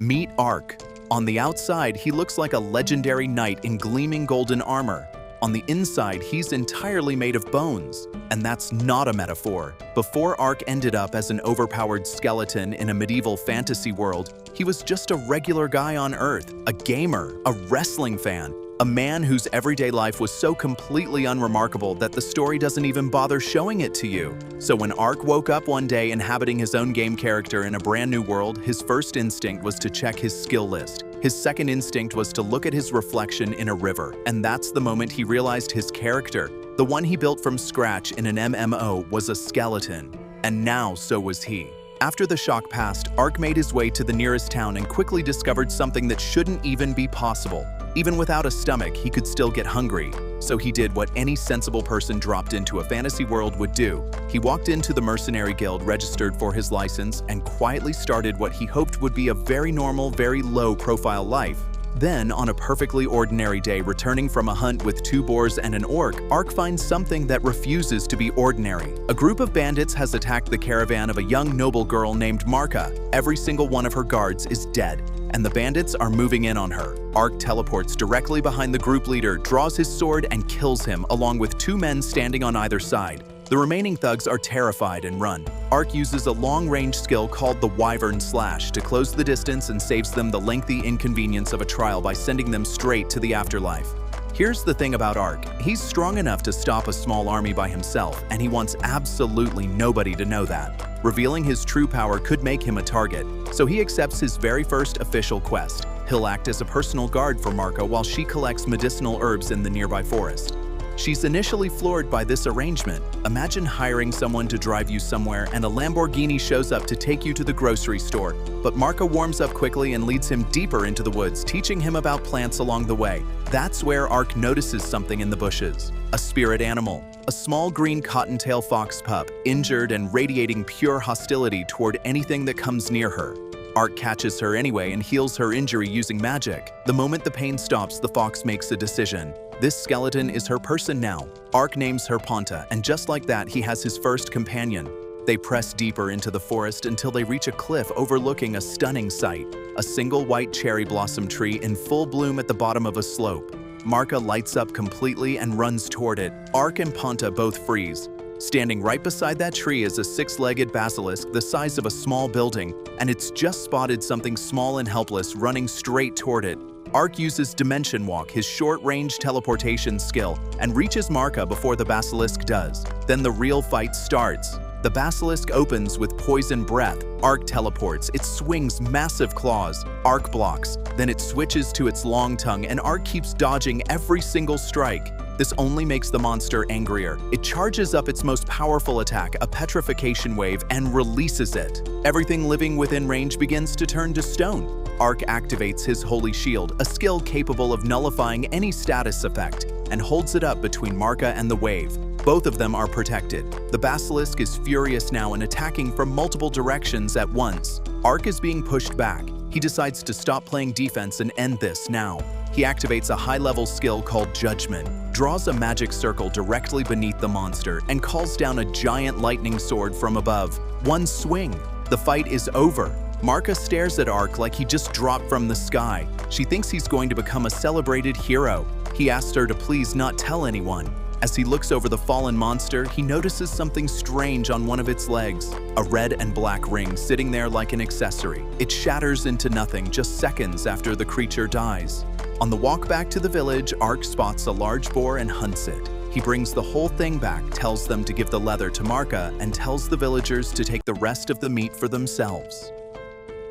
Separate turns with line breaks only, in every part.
Meet Ark. On the outside, he looks like a legendary knight in gleaming golden armor. On the inside, he's entirely made of bones. And that's not a metaphor. Before Ark ended up as an overpowered skeleton in a medieval fantasy world, he was just a regular guy on Earth, a gamer, a wrestling fan, a man whose everyday life was so completely unremarkable that the story doesn't even bother showing it to you. So when Ark woke up one day inhabiting his own game character in a brand new world, his first instinct was to check his skill list. His second instinct was to look at his reflection in a river, and that's the moment he realized his character, the one he built from scratch in an MMO, was a skeleton. And now so was he. After the shock passed, Ark made his way to the nearest town and quickly discovered something that shouldn't even be possible. Even without a stomach, he could still get hungry. So he did what any sensible person dropped into a fantasy world would do. He walked into the mercenary guild, registered for his license, and quietly started what he hoped would be a very normal, very low-profile life. Then, on a perfectly ordinary day, returning from a hunt with 2 boars and an orc, Ark finds something that refuses to be ordinary. A group of bandits has attacked the caravan of a young noble girl named Marka. Every single one of her guards is dead, and the bandits are moving in on her. Ark teleports directly behind the group leader, draws his sword, and kills him, along with 2 men standing on either side. The remaining thugs are terrified and run. Ark uses a long-range skill called the Wyvern Slash to close the distance and saves them the lengthy inconvenience of a trial by sending them straight to the afterlife. Here's the thing about Ark. He's strong enough to stop a small army by himself, and he wants absolutely nobody to know that. Revealing his true power could make him a target, so he accepts his very first official quest. He'll act as a personal guard for Marka while she collects medicinal herbs in the nearby forest. She's initially floored by this arrangement. Imagine hiring someone to drive you somewhere and a Lamborghini shows up to take you to the grocery store. But Marka warms up quickly and leads him deeper into the woods, teaching him about plants along the way. That's where Ark notices something in the bushes. A spirit animal. A small green cottontail fox pup, injured and radiating pure hostility toward anything that comes near her. Ark catches her anyway and heals her injury using magic. The moment the pain stops, the fox makes a decision. This skeleton is her person now. Ark names her Ponta, and just like that, he has his first companion. They press deeper into the forest until they reach a cliff overlooking a stunning sight. A single white cherry blossom tree in full bloom at the bottom of a slope. Marka lights up completely and runs toward it. Ark and Ponta both freeze. Standing right beside that tree is a 6-legged basilisk the size of a small building, and it's just spotted something small and helpless running straight toward it. Ark uses Dimension Walk, his short-range teleportation skill, and reaches Marka before the basilisk does. Then the real fight starts. The basilisk opens with poison breath. Ark teleports. It swings massive claws. Ark blocks. Then it switches to its long tongue, and Ark keeps dodging every single strike. This only makes the monster angrier. It charges up its most powerful attack, a petrification wave, and releases it. Everything living within range begins to turn to stone. Ark activates his Holy Shield, a skill capable of nullifying any status effect, and holds it up between Marka and the wave. Both of them are protected. The basilisk is furious now and attacking from multiple directions at once. Ark is being pushed back. He decides to stop playing defense and end this now. He activates a high-level skill called Judgment, draws a magic circle directly beneath the monster, and calls down a giant lightning sword from above. One swing. The fight is over. Marka stares at Ark like he just dropped from the sky. She thinks he's going to become a celebrated hero. He asks her to please not tell anyone. As he looks over the fallen monster, he notices something strange on one of its legs. A red and black ring sitting there like an accessory. It shatters into nothing just seconds after the creature dies. On the walk back to the village, Ark spots a large boar and hunts it. He brings the whole thing back, tells them to give the leather to Marka, and tells the villagers to take the rest of the meat for themselves.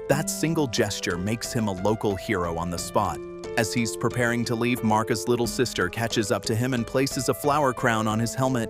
That single gesture makes him a local hero on the spot. As he's preparing to leave, Marka's little sister catches up to him and places a flower crown on his helmet.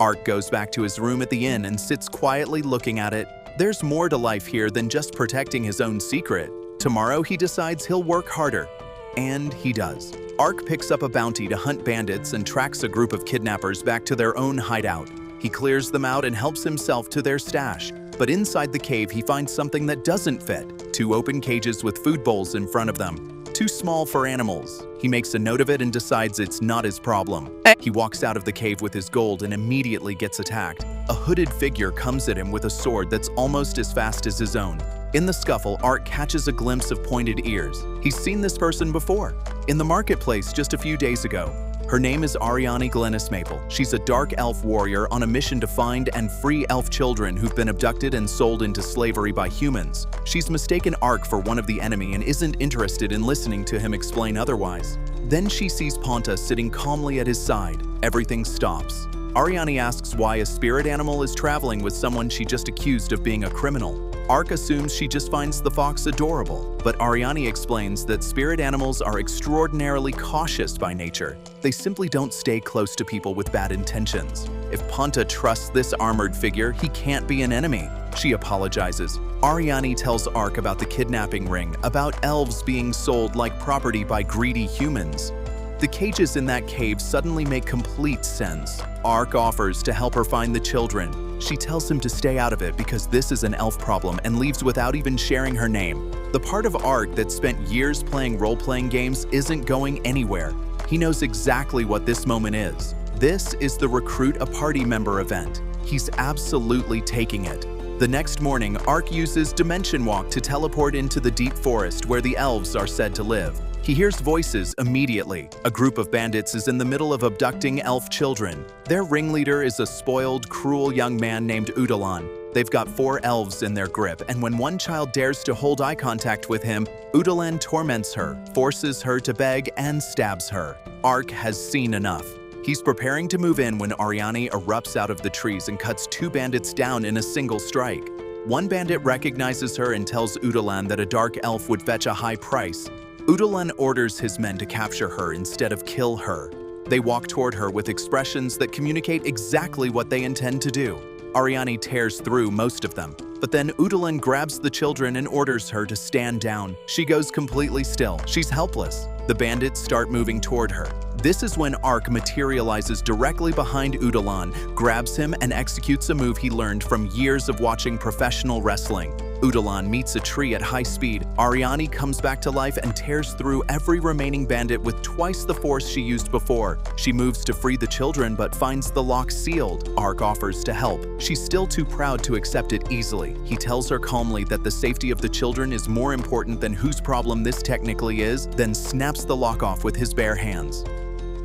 Ark goes back to his room at the inn and sits quietly looking at it. There's more to life here than just protecting his own secret. Tomorrow he decides he'll work harder. And he does. Ark picks up a bounty to hunt bandits and tracks a group of kidnappers back to their own hideout. He clears them out and helps himself to their stash. But inside the cave, he finds something that doesn't fit. 2 open cages with food bowls in front of them. Too small for animals. He makes a note of it and decides it's not his problem. He walks out of the cave with his gold and immediately gets attacked. A hooded figure comes at him with a sword that's almost as fast as his own. In the scuffle, Ark catches a glimpse of pointed ears. He's seen this person before, in the marketplace just a few days ago. Her name is Ariani Glennis Maple. She's a dark elf warrior on a mission to find and free elf children who've been abducted and sold into slavery by humans. She's mistaken Ark for one of the enemy and isn't interested in listening to him explain otherwise. Then she sees Ponta sitting calmly at his side. Everything stops. Ariani asks why a spirit animal is traveling with someone she just accused of being a criminal. Ark assumes she just finds the fox adorable, but Ariani explains that spirit animals are extraordinarily cautious by nature. They simply don't stay close to people with bad intentions. If Ponta trusts this armored figure, he can't be an enemy. She apologizes. Ariani tells Ark about the kidnapping ring, about elves being sold like property by greedy humans. The cages in that cave suddenly make complete sense. Ark offers to help her find the children. She tells him to stay out of it because this is an elf problem and leaves without even sharing her name. The part of Ark that spent years playing role-playing games isn't going anywhere. He knows exactly what this moment is. This is the Recruit a Party Member event. He's absolutely taking it. The next morning, Ark uses Dimension Walk to teleport into the deep forest where the elves are said to live. He hears voices immediately. A group of bandits is in the middle of abducting elf children. Their ringleader is a spoiled, cruel young man named Udalan. They've got 4 elves in their grip, and when one child dares to hold eye contact with him, Udalan torments her, forces her to beg, and stabs her. Ark has seen enough. He's preparing to move in when Ariani erupts out of the trees and cuts 2 bandits down in a single strike. One bandit recognizes her and tells Udalan that a dark elf would fetch a high price. Udalan orders his men to capture her instead of kill her. They walk toward her with expressions that communicate exactly what they intend to do. Ariani tears through most of them, but then Udalan grabs the children and orders her to stand down. She goes completely still. She's helpless. The bandits start moving toward her. This is when Ark materializes directly behind Udalan, grabs him, and executes a move he learned from years of watching professional wrestling. Udalan meets a tree at high speed. Ariani comes back to life and tears through every remaining bandit with twice the force she used before. She moves to free the children but finds the lock sealed. Ark offers to help. She's still too proud to accept it easily. He tells her calmly that the safety of the children is more important than whose problem this technically is, then snaps the lock off with his bare hands.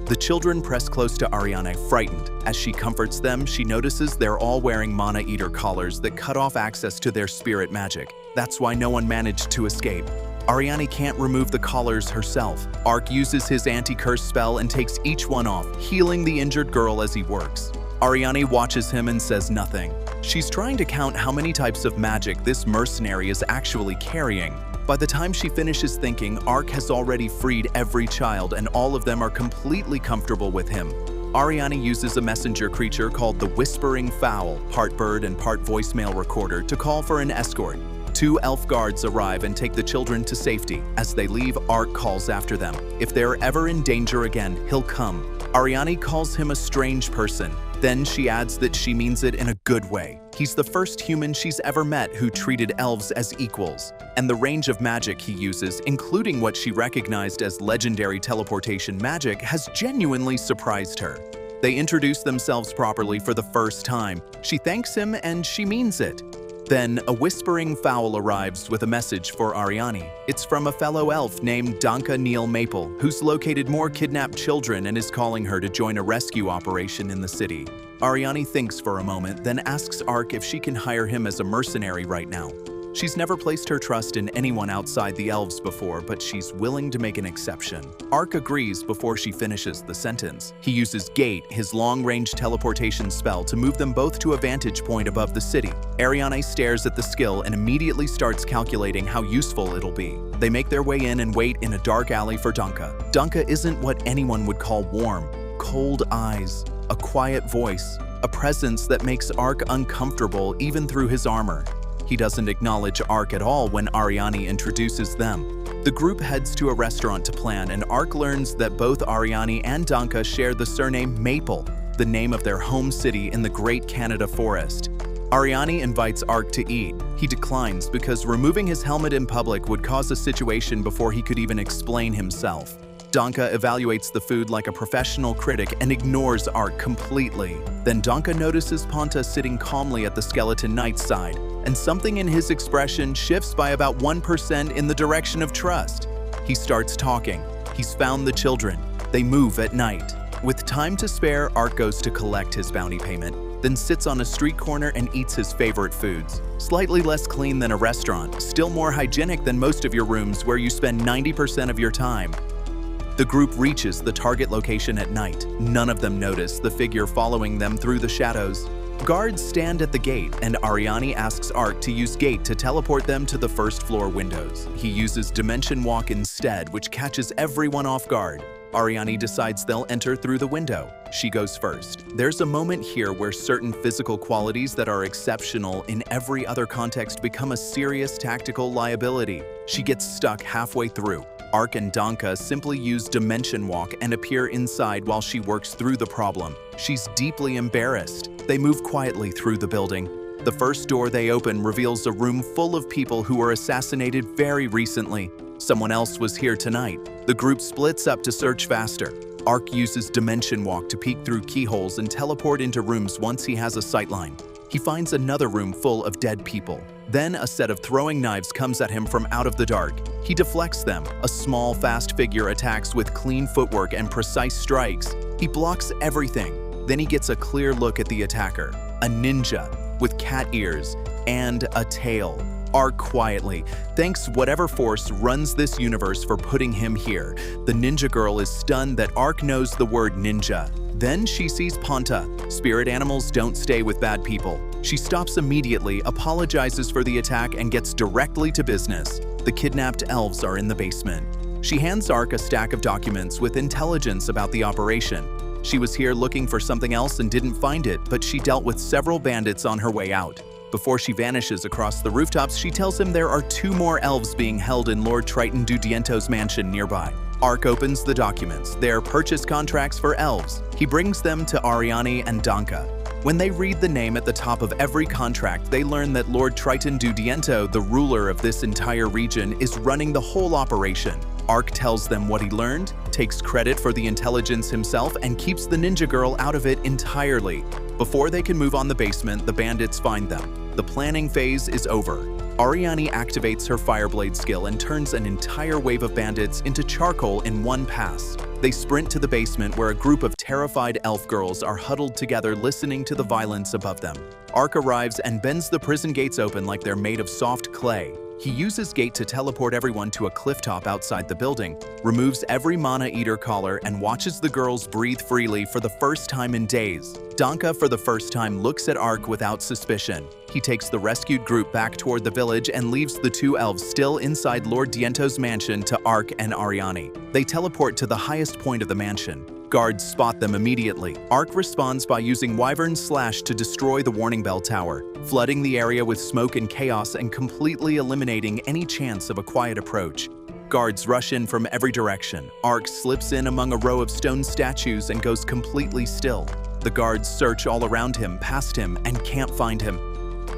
The children press close to Ariani, frightened. As she comforts them, she notices they're all wearing Mana Eater collars that cut off access to their spirit magic. That's why no one managed to escape. Ariani can't remove the collars herself. Ark uses his anti-curse spell and takes each one off, healing the injured girl as he works. Ariani watches him and says nothing. She's trying to count how many types of magic this mercenary is actually carrying. By the time she finishes thinking, Ark has already freed every child and all of them are completely comfortable with him. Ariani uses a messenger creature called the Whispering Fowl, part bird and part voicemail recorder, to call for an escort. 2 elf guards arrive and take the children to safety. As they leave, Ark calls after them. If they're ever in danger again, he'll come. Ariani calls him a strange person. Then she adds that she means it in a good way. He's the first human she's ever met who treated elves as equals. And the range of magic he uses, including what she recognized as legendary teleportation magic, has genuinely surprised her. They introduce themselves properly for the first time. She thanks him and she means it. Then a whispering fowl arrives with a message for Ariani. It's from a fellow elf named Danka Neil Maple, who's located more kidnapped children and is calling her to join a rescue operation in the city. Ariani thinks for a moment, then asks Ark if she can hire him as a mercenary right now. She's never placed her trust in anyone outside the elves before, but she's willing to make an exception. Ark agrees before she finishes the sentence. He uses Gate, his long-range teleportation spell, to move them both to a vantage point above the city. Ariani stares at the skill and immediately starts calculating how useful it'll be. They make their way in and wait in a dark alley for Danka. Danka isn't what anyone would call warm. Cold eyes, a quiet voice, a presence that makes Ark uncomfortable even through his armor. He doesn't acknowledge Ark at all when Ariani introduces them. The group heads to a restaurant to plan, and Ark learns that both Ariani and Danka share the surname Maple, the name of their home city in the Great Canada Forest. Ariani invites Ark to eat. He declines because removing his helmet in public would cause a situation before he could even explain himself. Danka evaluates the food like a professional critic and ignores Ark completely. Then Danka notices Ponta sitting calmly at the skeleton knight's side. and something in his expression shifts by about 1% in the direction of trust. He starts talking. He's found the children. They move at night. With time to spare, Ark goes to collect his bounty payment, then sits on a street corner and eats his favorite foods. Slightly less clean than a restaurant, still more hygienic than most of your rooms where you spend 90% of your time. The group reaches the target location at night. None of them notice the figure following them through the shadows. Guards stand at the gate, and Ariani asks Ark to use gate to teleport them to the first floor windows. He uses Dimension Walk instead, which catches everyone off guard. Ariani decides they'll enter through the window. She goes first. There's a moment here where certain physical qualities that are exceptional in every other context become a serious tactical liability. She gets stuck halfway through. Ark and Danka simply use Dimension Walk and appear inside while she works through the problem. She's deeply embarrassed. They move quietly through the building. The first door they open reveals a room full of people who were assassinated very recently. Someone else was here tonight. The group splits up to search faster. Ark uses Dimension Walk to peek through keyholes and teleport into rooms once he has a sightline. He finds another room full of dead people. Then a set of throwing knives comes at him from out of the dark. He deflects them. A small, fast figure attacks with clean footwork and precise strikes. He blocks everything. Then he gets a clear look at the attacker, a ninja with cat ears and a tail. Ark quietly thanks whatever force runs this universe for putting him here. The ninja girl is stunned that Ark knows the word ninja. Then she sees Ponta. Spirit animals don't stay with bad people. She stops immediately, apologizes for the attack, and gets directly to business. The kidnapped elves are in the basement. She hands Ark a stack of documents with intelligence about the operation. She was here looking for something else and didn't find it, but she dealt with several bandits on her way out. Before she vanishes across the rooftops, she tells him there are 2 more elves being held in Lord Triton Dudiento's mansion nearby. Ark opens the documents. They're purchase contracts for elves. He brings them to Ariani and Danka. When they read the name at the top of every contract, they learn that Lord Triton Dudiento, the ruler of this entire region, is running the whole operation. Ark tells them what he learned, takes credit for the intelligence himself, and keeps the ninja girl out of it entirely. Before they can move on the basement, the bandits find them. The planning phase is over. Ariani activates her Fireblade skill and turns an entire wave of bandits into charcoal in one pass. They sprint to the basement where a group of terrified elf girls are huddled together listening to the violence above them. Ark arrives and bends the prison gates open like they're made of soft clay. He uses Gate to teleport everyone to a cliff top outside the building, removes every Mana Eater collar, and watches the girls breathe freely for the first time in days. Danka, for the first time, looks at Ark without suspicion. He takes the rescued group back toward the village and leaves the 2 elves still inside Lord Diento's mansion to Ark and Ariani. They teleport to the highest point of the mansion. Guards spot them immediately. Ark responds by using Wyvern Slash to destroy the warning bell tower, flooding the area with smoke and chaos and completely eliminating any chance of a quiet approach. Guards rush in from every direction. Ark slips in among a row of stone statues and goes completely still. The guards search all around him, past him, and can't find him.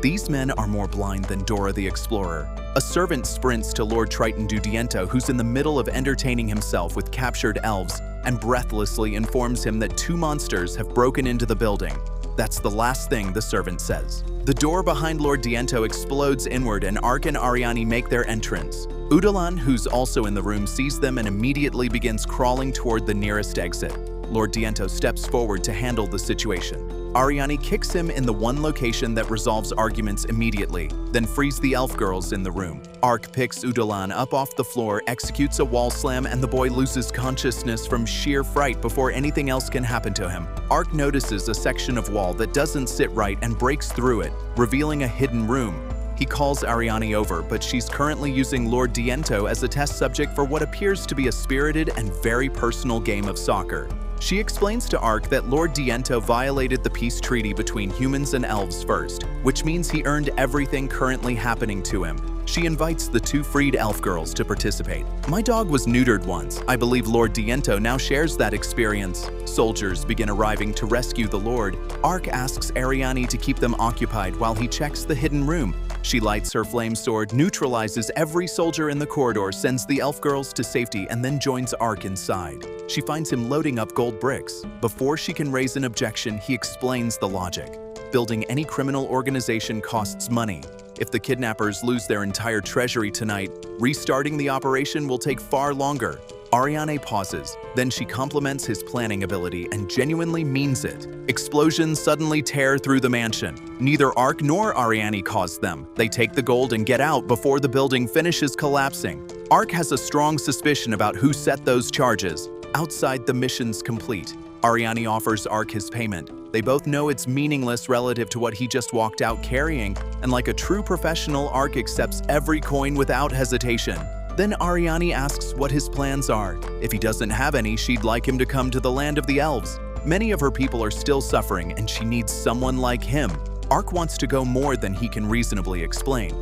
These men are more blind than Dora the Explorer. A servant sprints to Lord Triton Dudiento, who's in the middle of entertaining himself with captured elves, and breathlessly informs him that 2 monsters have broken into the building. That's the last thing the servant says. The door behind Lord Diento explodes inward and Ark and Ariani make their entrance. Udalan, who's also in the room, sees them and immediately begins crawling toward the nearest exit. Lord Diento steps forward to handle the situation. Ariani kicks him in the one location that resolves arguments immediately, then frees the elf girls in the room. Ark picks Udalan up off the floor, executes a wall slam, and the boy loses consciousness from sheer fright before anything else can happen to him. Ark notices a section of wall that doesn't sit right and breaks through it, revealing a hidden room. He calls Ariani over, but she's currently using Lord Diento as a test subject for what appears to be a spirited and very personal game of soccer. She explains to Ark that Lord Diento violated the peace treaty between humans and elves first, which means he earned everything currently happening to him. She invites the 2 freed elf girls to participate. My dog was neutered once. I believe Lord Diento now shares that experience. Soldiers begin arriving to rescue the Lord. Ark asks Ariani to keep them occupied while he checks the hidden room. She lights her flame sword, neutralizes every soldier in the corridor, sends the elf girls to safety, and then joins Ark inside. She finds him loading up gold bricks. Before she can raise an objection, he explains the logic. Building any criminal organization costs money. If the kidnappers lose their entire treasury tonight, restarting the operation will take far longer. Ariane pauses, then she compliments his planning ability and genuinely means it. Explosions suddenly tear through the mansion. Neither Ark nor Ariane caused them. They take the gold and get out before the building finishes collapsing. Ark has a strong suspicion about who set those charges. Outside, the mission's complete. Ariane offers Ark his payment. They both know it's meaningless relative to what he just walked out carrying, and like a true professional, Ark accepts every coin without hesitation. Then Ariane asks what his plans are. If he doesn't have any, she'd like him to come to the land of the elves. Many of her people are still suffering, and she needs someone like him. Ark wants to go more than he can reasonably explain,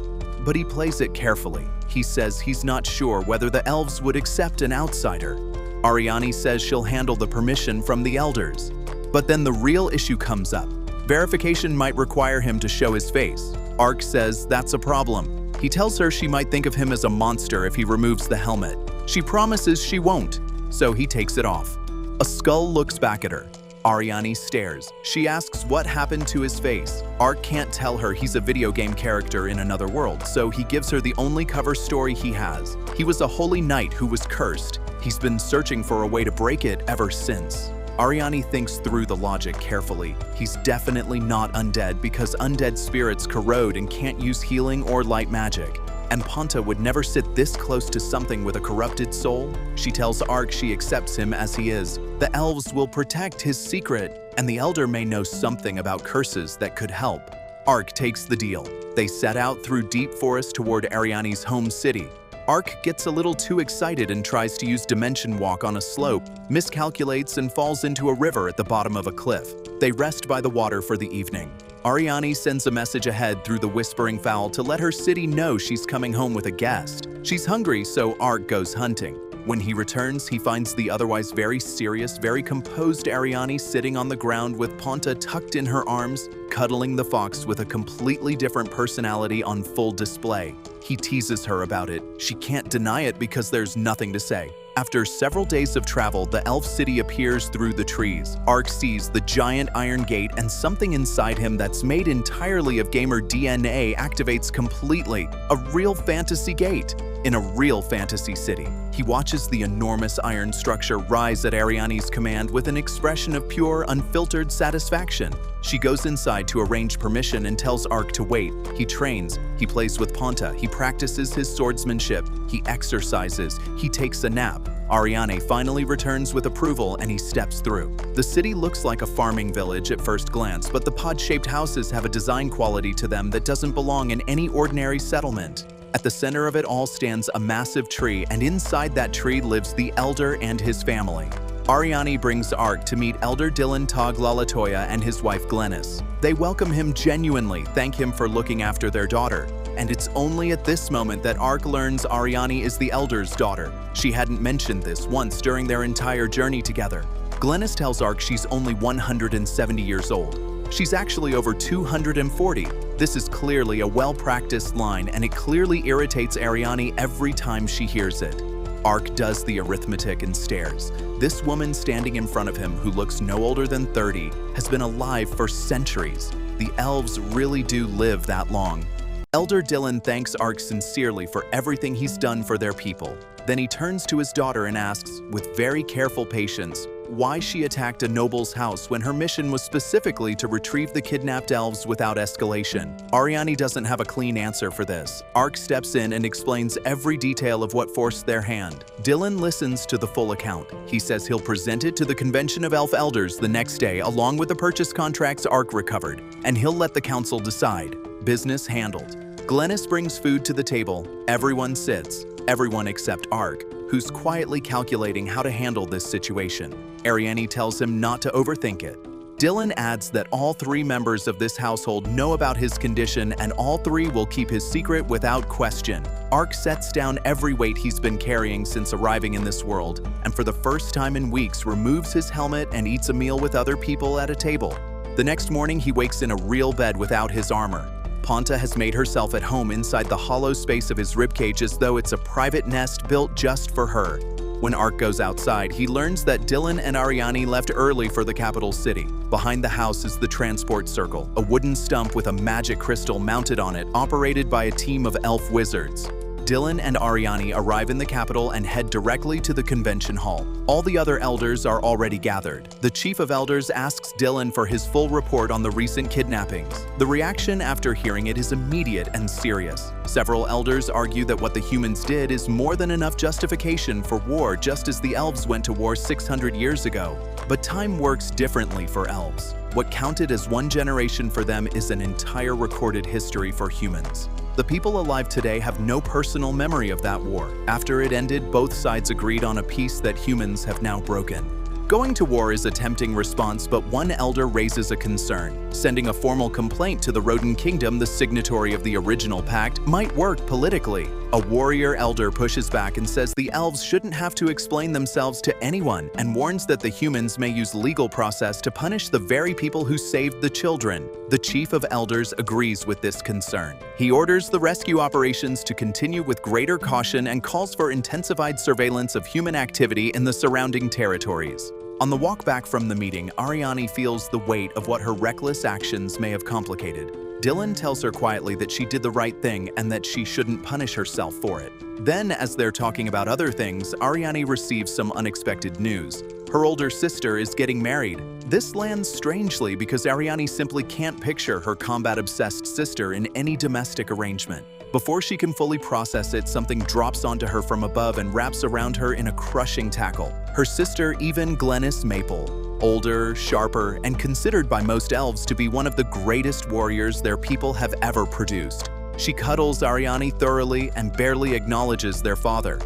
but he plays it carefully. He says he's not sure whether the elves would accept an outsider. Ariane says she'll handle the permission from the elders. But then the real issue comes up. Verification might require him to show his face. Ark says that's a problem. He tells her she might think of him as a monster if he removes the helmet. She promises she won't, so he takes it off. A skull looks back at her. Ariane stares. She asks what happened to his face. Ark can't tell her he's a video game character in another world, so he gives her the only cover story he has. He was a holy knight who was cursed. He's been searching for a way to break it ever since. Ariane thinks through the logic carefully. He's definitely not undead because undead spirits corrode and can't use healing or light magic. And Ponta would never sit this close to something with a corrupted soul. She tells Ark she accepts him as he is. The elves will protect his secret, and the elder may know something about curses that could help. Ark takes the deal. They set out through deep forest toward Ariane's home city. Ark gets a little too excited and tries to use Dimension Walk on a slope, miscalculates and falls into a river at the bottom of a cliff. They rest by the water for the evening. Ariane sends a message ahead through the Whispering Fowl to let her city know she's coming home with a guest. She's hungry, so Ark goes hunting. When he returns, he finds the otherwise very serious, very composed Ariane sitting on the ground with Ponta tucked in her arms, cuddling the fox with a completely different personality on full display. He teases her about it. She can't deny it because there's nothing to say. After several days of travel, the elf city appears through the trees. Ark sees the giant iron gate, and something inside him that's made entirely of gamer DNA activates completely. A real fantasy gate in a real fantasy city. He watches the enormous iron structure rise at Ariane's command with an expression of pure, unfiltered satisfaction. She goes inside to arrange permission and tells Ark to wait. He trains, he plays with Ponta, he practices his swordsmanship, he exercises, he takes a nap. Ariane finally returns with approval and he steps through. The city looks like a farming village at first glance, but the pod-shaped houses have a design quality to them that doesn't belong in any ordinary settlement. At the center of it all stands a massive tree, and inside that tree lives the Elder and his family. Ariane brings Ark to meet Elder Dylan Tog Lalatoya and his wife Glennis. They welcome him genuinely, thank him for looking after their daughter. And it's only at this moment that Ark learns Ariane is the Elder's daughter. She hadn't mentioned this once during their entire journey together. Glennis tells Ark she's only 170 years old. She's actually over 240. This is clearly a well-practiced line, and it clearly irritates Ariane every time she hears it. Ark does the arithmetic and stares. This woman standing in front of him, who looks no older than 30, has been alive for centuries. The elves really do live that long. Elder Dylan thanks Ark sincerely for everything he's done for their people. Then he turns to his daughter and asks, with very careful patience, why she attacked a noble's house when her mission was specifically to retrieve the kidnapped elves without escalation. Ariane doesn't have a clean answer for this. Ark steps in and explains every detail of what forced their hand. Dylan listens to the full account. He says he'll present it to the Convention of Elf Elders the next day along with the purchase contracts Ark recovered, and he'll let the council decide. Business handled. Glennis brings food to the table. Everyone sits. Everyone except Ark, who's quietly calculating how to handle this situation. Ariane tells him not to overthink it. Dylan adds that all three members of this household know about his condition and all three will keep his secret without question. Ark sets down every weight he's been carrying since arriving in this world, and for the first time in weeks removes his helmet and eats a meal with other people at a table. The next morning he wakes in a real bed without his armor. Ponta has made herself at home inside the hollow space of his ribcage as though it's a private nest built just for her. When Ark goes outside, he learns that Dylan and Ariani left early for the capital city. Behind the house is the transport circle, a wooden stump with a magic crystal mounted on it, operated by a team of elf wizards. Dylan and Ariani arrive in the capital and head directly to the convention hall. All the other elders are already gathered. The chief of elders asks Dylan for his full report on the recent kidnappings. The reaction after hearing it is immediate and serious. Several elders argue that what the humans did is more than enough justification for war, just as the elves went to war 600 years ago. But time works differently for elves. What counted as one generation for them is an entire recorded history for humans. The people alive today have no personal memory of that war. After it ended, both sides agreed on a peace that humans have now broken. Going to war is a tempting response, but one elder raises a concern. Sending a formal complaint to the Rodent Kingdom, the signatory of the original pact, might work politically. A warrior elder pushes back and says the elves shouldn't have to explain themselves to anyone, and warns that the humans may use legal process to punish the very people who saved the children. The chief of elders agrees with this concern. He orders the rescue operations to continue with greater caution and calls for intensified surveillance of human activity in the surrounding territories. On the walk back from the meeting, Ariani feels the weight of what her reckless actions may have complicated. Dylan tells her quietly that she did the right thing and that she shouldn't punish herself for it. Then, as they're talking about other things, Ariani receives some unexpected news. Her older sister is getting married. This lands strangely because Ariani simply can't picture her combat-obsessed sister in any domestic arrangement. Before she can fully process it, something drops onto her from above and wraps around her in a crushing tackle. Her sister, Glennis Maple. Older, sharper, and considered by most elves to be one of the greatest warriors their people have ever produced. She cuddles Ariani thoroughly and barely acknowledges their father.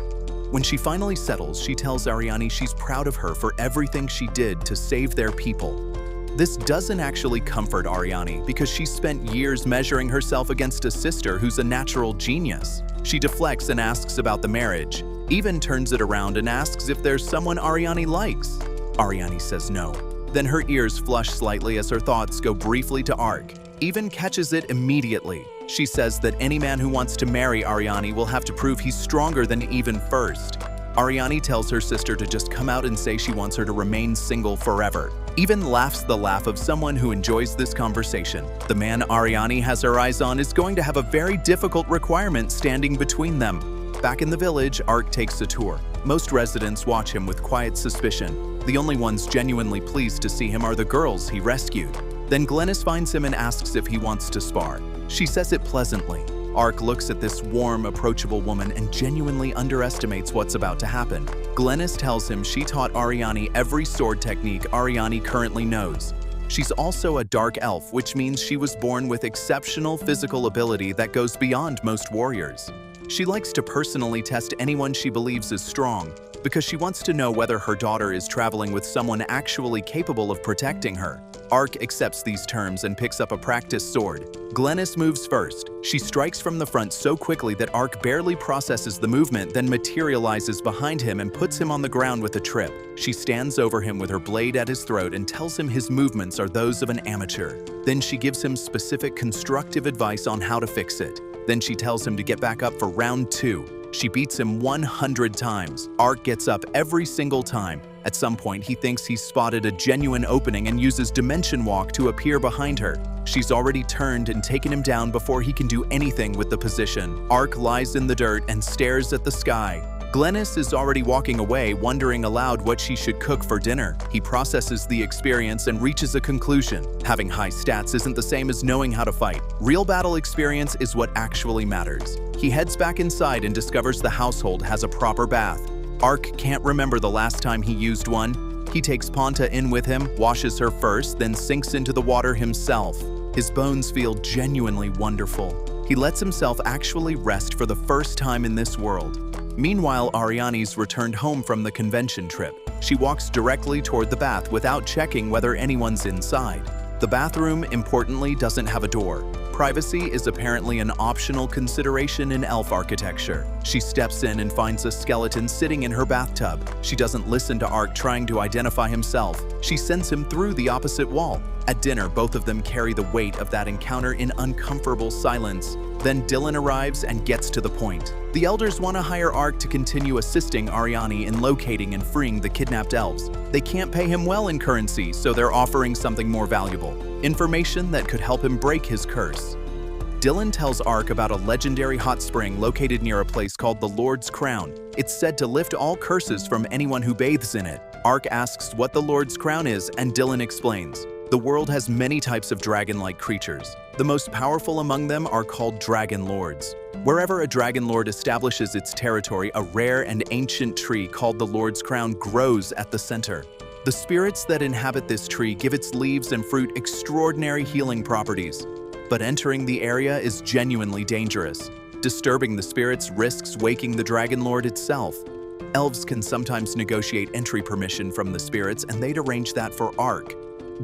When she finally settles, she tells Ariani she's proud of her for everything she did to save their people. This doesn't actually comfort Ariani because she's spent years measuring herself against a sister who's a natural genius. She deflects and asks about the marriage, even turns it around and asks if there's someone Ariani likes. Ariani says no. Then her ears flush slightly as her thoughts go briefly to Ark. Even catches it immediately. She says that any man who wants to marry Ariani will have to prove he's stronger than Even first. Ariani tells her sister to just come out and say she wants her to remain single forever. Even laughs the laugh of someone who enjoys this conversation. The man Ariani has her eyes on is going to have a very difficult requirement standing between them. Back in the village, Ark takes a tour. Most residents watch him with quiet suspicion. The only ones genuinely pleased to see him are the girls he rescued. Then Glennis finds him and asks if he wants to spar. She says it pleasantly. Ark looks at this warm, approachable woman and genuinely underestimates what's about to happen. Glennis tells him she taught Ariani every sword technique Ariani currently knows. She's also a dark elf, which means she was born with exceptional physical ability that goes beyond most warriors. She likes to personally test anyone she believes is strong, because she wants to know whether her daughter is traveling with someone actually capable of protecting her. Ark accepts these terms and picks up a practice sword. Glennis moves first. She strikes from the front so quickly that Ark barely processes the movement, then materializes behind him and puts him on the ground with a trip. She stands over him with her blade at his throat and tells him his movements are those of an amateur. Then she gives him specific constructive advice on how to fix it. Then she tells him to get back up for round 2. She beats him 100 times. Ark gets up every single time. At some point, he thinks he's spotted a genuine opening and uses Dimension Walk to appear behind her. She's already turned and taken him down before he can do anything with the position. Ark lies in the dirt and stares at the sky. Glennis is already walking away, wondering aloud what she should cook for dinner. He processes the experience and reaches a conclusion. Having high stats isn't the same as knowing how to fight. Real battle experience is what actually matters. He heads back inside and discovers the household has a proper bath. Ark can't remember the last time he used one. He takes Ponta in with him, washes her first, then sinks into the water himself. His bones feel genuinely wonderful. He lets himself actually rest for the first time in this world. Meanwhile, Ariani's returned home from the convention trip. She walks directly toward the bath without checking whether anyone's inside. The bathroom, importantly, doesn't have a door. Privacy is apparently an optional consideration in elf architecture. She steps in and finds a skeleton sitting in her bathtub. She doesn't listen to Ark trying to identify himself. She sends him through the opposite wall. At dinner, both of them carry the weight of that encounter in uncomfortable silence. Then Dylan arrives and gets to the point. The elders want to hire Ark to continue assisting Ariane in locating and freeing the kidnapped elves. They can't pay him well in currency, so they're offering something more valuable: information that could help him break his curse. Dylan tells Ark about a legendary hot spring located near a place called the Lord's Crown. It's said to lift all curses from anyone who bathes in it. Ark asks what the Lord's Crown is, and Dylan explains. The world has many types of dragon-like creatures. The most powerful among them are called dragon lords. Wherever a dragon lord establishes its territory, a rare and ancient tree called the Lord's Crown grows at the center. The spirits that inhabit this tree give its leaves and fruit extraordinary healing properties. But entering the area is genuinely dangerous. Disturbing the spirits risks waking the dragon lord itself. Elves can sometimes negotiate entry permission from the spirits, and they'd arrange that for Ark.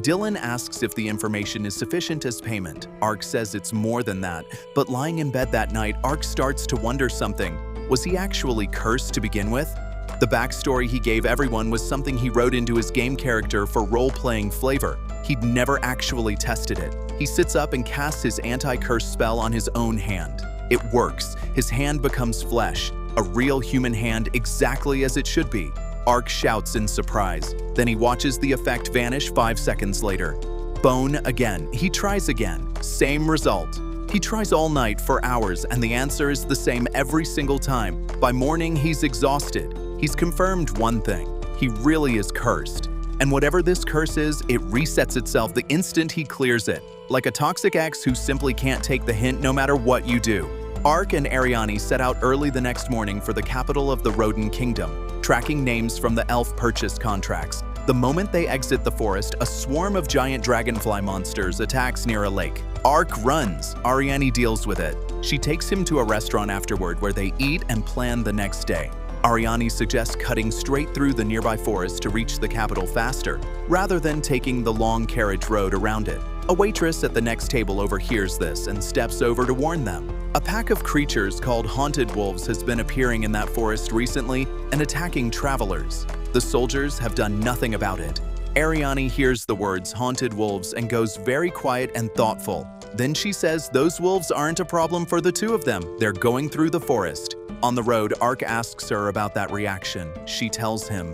Dylan asks if the information is sufficient as payment. Ark says it's more than that, but lying in bed that night, Ark starts to wonder something. Was he actually cursed to begin with? The backstory he gave everyone was something he wrote into his game character for role-playing flavor. He'd never actually tested it. He sits up and casts his anti-curse spell on his own hand. It works. His hand becomes flesh, a real human hand exactly as it should be. Ark shouts in surprise. Then he watches the effect vanish 5 seconds later. Bone again. He tries again. Same result. He tries all night for hours, and the answer is the same every single time. By morning, he's exhausted. He's confirmed one thing: he really is cursed. And whatever this curse is, it resets itself the instant he clears it, like a toxic ex who simply can't take the hint no matter what you do. Ark and Ariane set out early the next morning for the capital of the Rodin Kingdom, tracking names from the elf purchase contracts. The moment they exit the forest, a swarm of giant dragonfly monsters attacks near a lake. Ark runs. Ariane deals with it. She takes him to a restaurant afterward where they eat and plan the next day. Ariane suggests cutting straight through the nearby forest to reach the capital faster, rather than taking the long carriage road around it. A waitress at the next table overhears this and steps over to warn them. A pack of creatures called haunted wolves has been appearing in that forest recently and attacking travelers. The soldiers have done nothing about it. Ariane hears the words haunted wolves and goes very quiet and thoughtful. Then she says those wolves aren't a problem for the two of them. They're going through the forest. On the road, Ark asks her about that reaction. She tells him,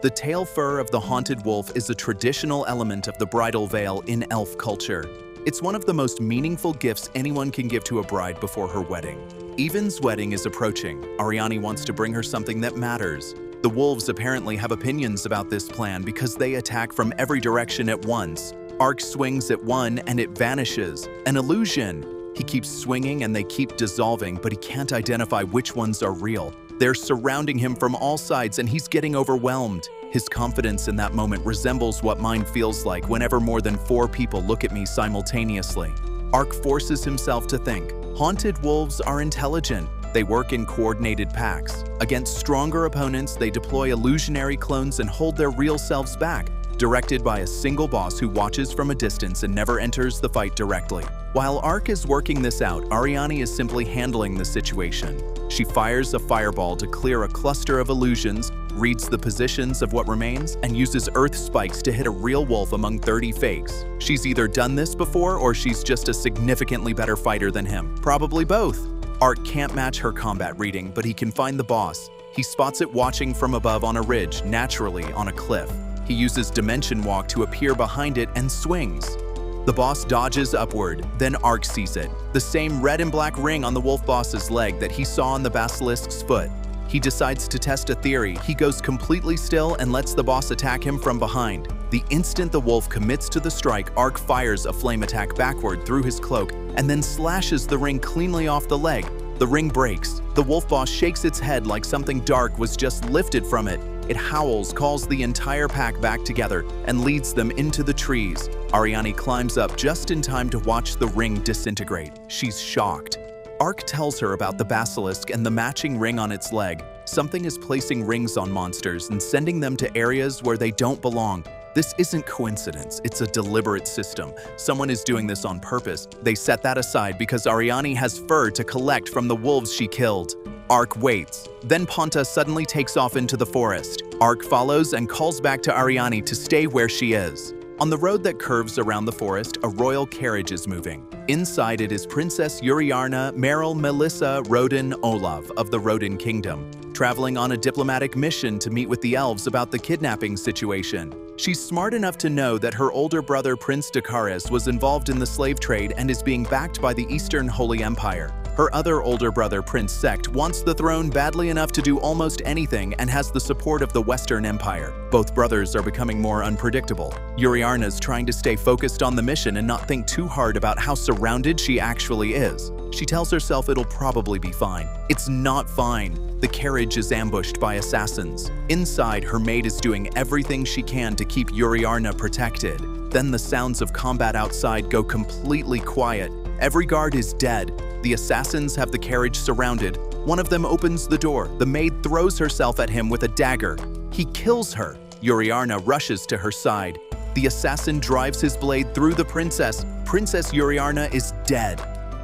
"The tail fur of the haunted wolf is a traditional element of the bridal veil in elf culture. It's one of the most meaningful gifts anyone can give to a bride before her wedding." Evan's wedding is approaching. Ariane wants to bring her something that matters. The wolves apparently have opinions about this plan because they attack from every direction at once. Ark swings at one and it vanishes. An illusion. He keeps swinging and they keep dissolving, but he can't identify which ones are real. They're surrounding him from all sides and he's getting overwhelmed. His confidence in that moment resembles what mine feels like whenever more than 4 people look at me simultaneously. Ark forces himself to think. Haunted wolves are intelligent. They work in coordinated packs. Against stronger opponents, they deploy illusionary clones and hold their real selves back, directed by a single boss who watches from a distance and never enters the fight directly. While Ark is working this out, Ariane is simply handling the situation. She fires a fireball to clear a cluster of illusions, reads the positions of what remains, and uses earth spikes to hit a real wolf among 30 fakes. She's either done this before or she's just a significantly better fighter than him. Probably both. Ark can't match her combat reading, but he can find the boss. He spots it watching from above on a ridge, naturally on a cliff. He uses Dimension Walk to appear behind it and swings. The boss dodges upward, then Ark sees it. The same red and black ring on the wolf boss's leg that he saw on the basilisk's foot. He decides to test a theory. He goes completely still and lets the boss attack him from behind. The instant the wolf commits to the strike, Ark fires a flame attack backward through his cloak and then slashes the ring cleanly off the leg. The ring breaks. The wolf boss shakes its head like something dark was just lifted from it. It howls, calls the entire pack back together, and leads them into the trees. Ariane climbs up just in time to watch the ring disintegrate. She's shocked. Ark tells her about the basilisk and the matching ring on its leg. Something is placing rings on monsters and sending them to areas where they don't belong. This isn't coincidence, it's a deliberate system. Someone is doing this on purpose. They set that aside because Ariane has fur to collect from the wolves she killed. Ark waits. Then Ponta suddenly takes off into the forest. Ark follows and calls back to Ariani to stay where she is. On the road that curves around the forest, a royal carriage is moving. Inside it is Princess Uriarna, Meryl, Melissa, Rodin, Olav of the Rodin Kingdom, traveling on a diplomatic mission to meet with the elves about the kidnapping situation. She's smart enough to know that her older brother Prince Dakaris was involved in the slave trade and is being backed by the Eastern Holy Empire. Her other older brother, Prince Sect, wants the throne badly enough to do almost anything and has the support of the Western Empire. Both brothers are becoming more unpredictable. Uriarna's trying to stay focused on the mission and not think too hard about how surrounded she actually is. She tells herself it'll probably be fine. It's not fine. The carriage is ambushed by assassins. Inside, her maid is doing everything she can to keep Uriarna protected. Then the sounds of combat outside go completely quiet. Every guard is dead. The assassins have the carriage surrounded. One of them opens the door. The maid throws herself at him with a dagger. He kills her. Uriarna rushes to her side. The assassin drives his blade through the princess. Princess Uriarna is dead.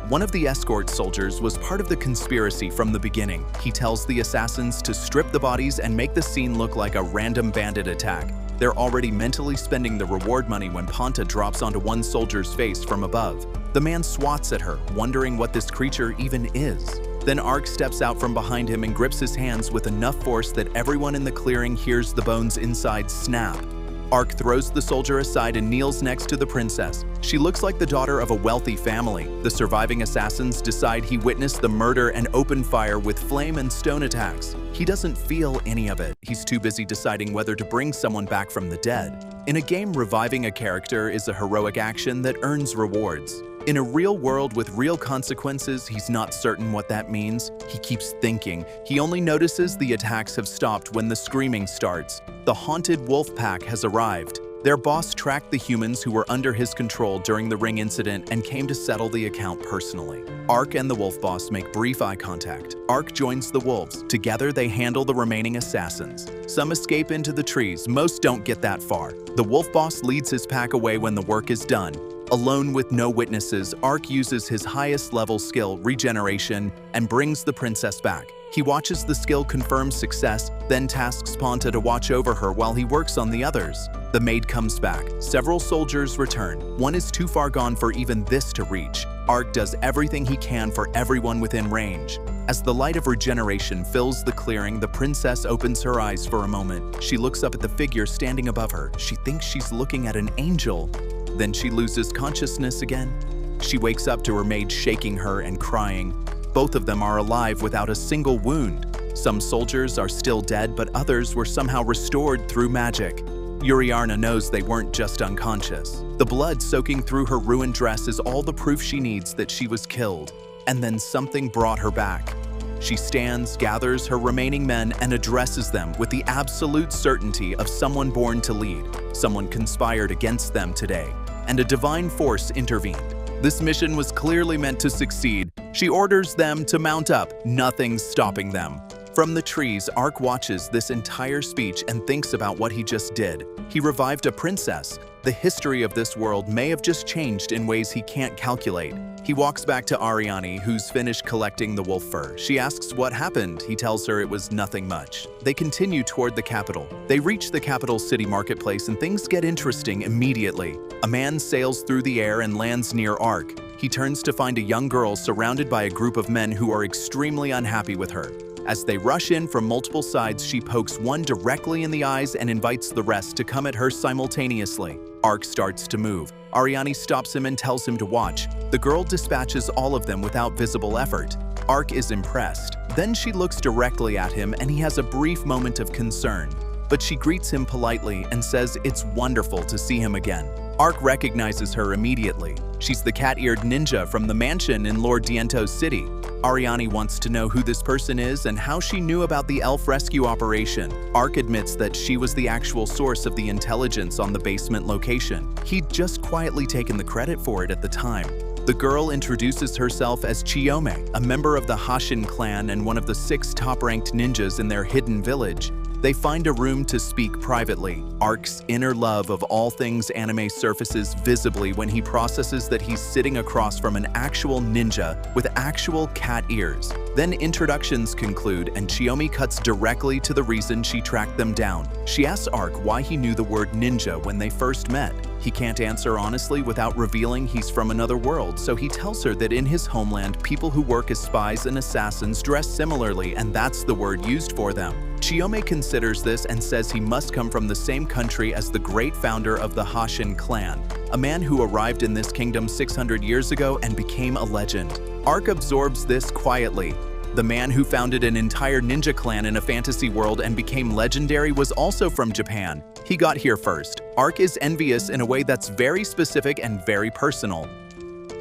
One of the escort soldiers was part of the conspiracy from the beginning. He tells the assassins to strip the bodies and make the scene look like a random bandit attack. They're already mentally spending the reward money when Ponta drops onto one soldier's face from above. The man swats at her, wondering what this creature even is. Then Ark steps out from behind him and grips his hands with enough force that everyone in the clearing hears the bones inside snap. Ark throws the soldier aside and kneels next to the princess. She looks like the daughter of a wealthy family. The surviving assassins decide he witnessed the murder and open fire with flame and stone attacks. He doesn't feel any of it. He's too busy deciding whether to bring someone back from the dead. In a game, reviving a character is a heroic action that earns rewards. In a real world with real consequences, he's not certain what that means. He keeps thinking. He only notices the attacks have stopped when the screaming starts. The haunted wolf pack has arrived. Their boss tracked the humans who were under his control during the ring incident and came to settle the account personally. Ark and the wolf boss make brief eye contact. Ark joins the wolves. Together, they handle the remaining assassins. Some escape into the trees. Most don't get that far. The wolf boss leads his pack away when the work is done. Alone with no witnesses, Ark uses his highest level skill, regeneration, and brings the princess back. He watches the skill confirm success, then tasks Ponta to watch over her while he works on the others. The maid comes back. Several soldiers return. One is too far gone for even this to reach. Ark does everything he can for everyone within range. As the light of regeneration fills the clearing, the princess opens her eyes for a moment. She looks up at the figure standing above her. She thinks she's looking at an angel. Then she loses consciousness again. She wakes up to her maid shaking her and crying. Both of them are alive without a single wound. Some soldiers are still dead, but others were somehow restored through magic. Uriarna knows they weren't just unconscious. The blood soaking through her ruined dress is all the proof she needs that she was killed. And then something brought her back. She stands, gathers her remaining men, and addresses them with the absolute certainty of someone born to lead. Someone conspired against them today, and a divine force intervened. This mission was clearly meant to succeed. She orders them to mount up. Nothing's stopping them. From the trees, Ark watches this entire speech and thinks about what he just did. He revived a princess. The history of this world may have just changed in ways he can't calculate. He walks back to Ariani, who's finished collecting the wolf fur. She asks what happened. He tells her it was nothing much. They continue toward the capital. They reach the capital city marketplace and things get interesting immediately. A man sails through the air and lands near Ark. He turns to find a young girl surrounded by a group of men who are extremely unhappy with her. As they rush in from multiple sides, she pokes one directly in the eyes and invites the rest to come at her simultaneously. Ark starts to move. Ariani stops him and tells him to watch. The girl dispatches all of them without visible effort. Ark is impressed. Then she looks directly at him and he has a brief moment of concern. But she greets him politely and says it's wonderful to see him again. Ark recognizes her immediately. She's the cat-eared ninja from the mansion in Lord Diento's city. Ariani wants to know who this person is and how she knew about the elf rescue operation. Ark admits that she was the actual source of the intelligence on the basement location. He'd just quietly taken the credit for it at the time. The girl introduces herself as Chiyome, a member of the Hashin clan and one of the 6 top-ranked ninjas in their hidden village. They find a room to speak privately. Ark's inner love of all things anime surfaces visibly when he processes that he's sitting across from an actual ninja with actual cat ears. Then introductions conclude and Chiyomi cuts directly to the reason she tracked them down. She asks Ark why he knew the word ninja when they first met. He can't answer honestly without revealing he's from another world, so he tells her that in his homeland, people who work as spies and assassins dress similarly, and that's the word used for them. Chiyomi considers this and says he must come from the same country as the great founder of the Hashin clan, a man who arrived in this kingdom 600 years ago and became a legend. Ark absorbs this quietly. The man who founded an entire ninja clan in a fantasy world and became legendary was also from Japan. He got here first. Ark is envious in a way that's very specific and very personal.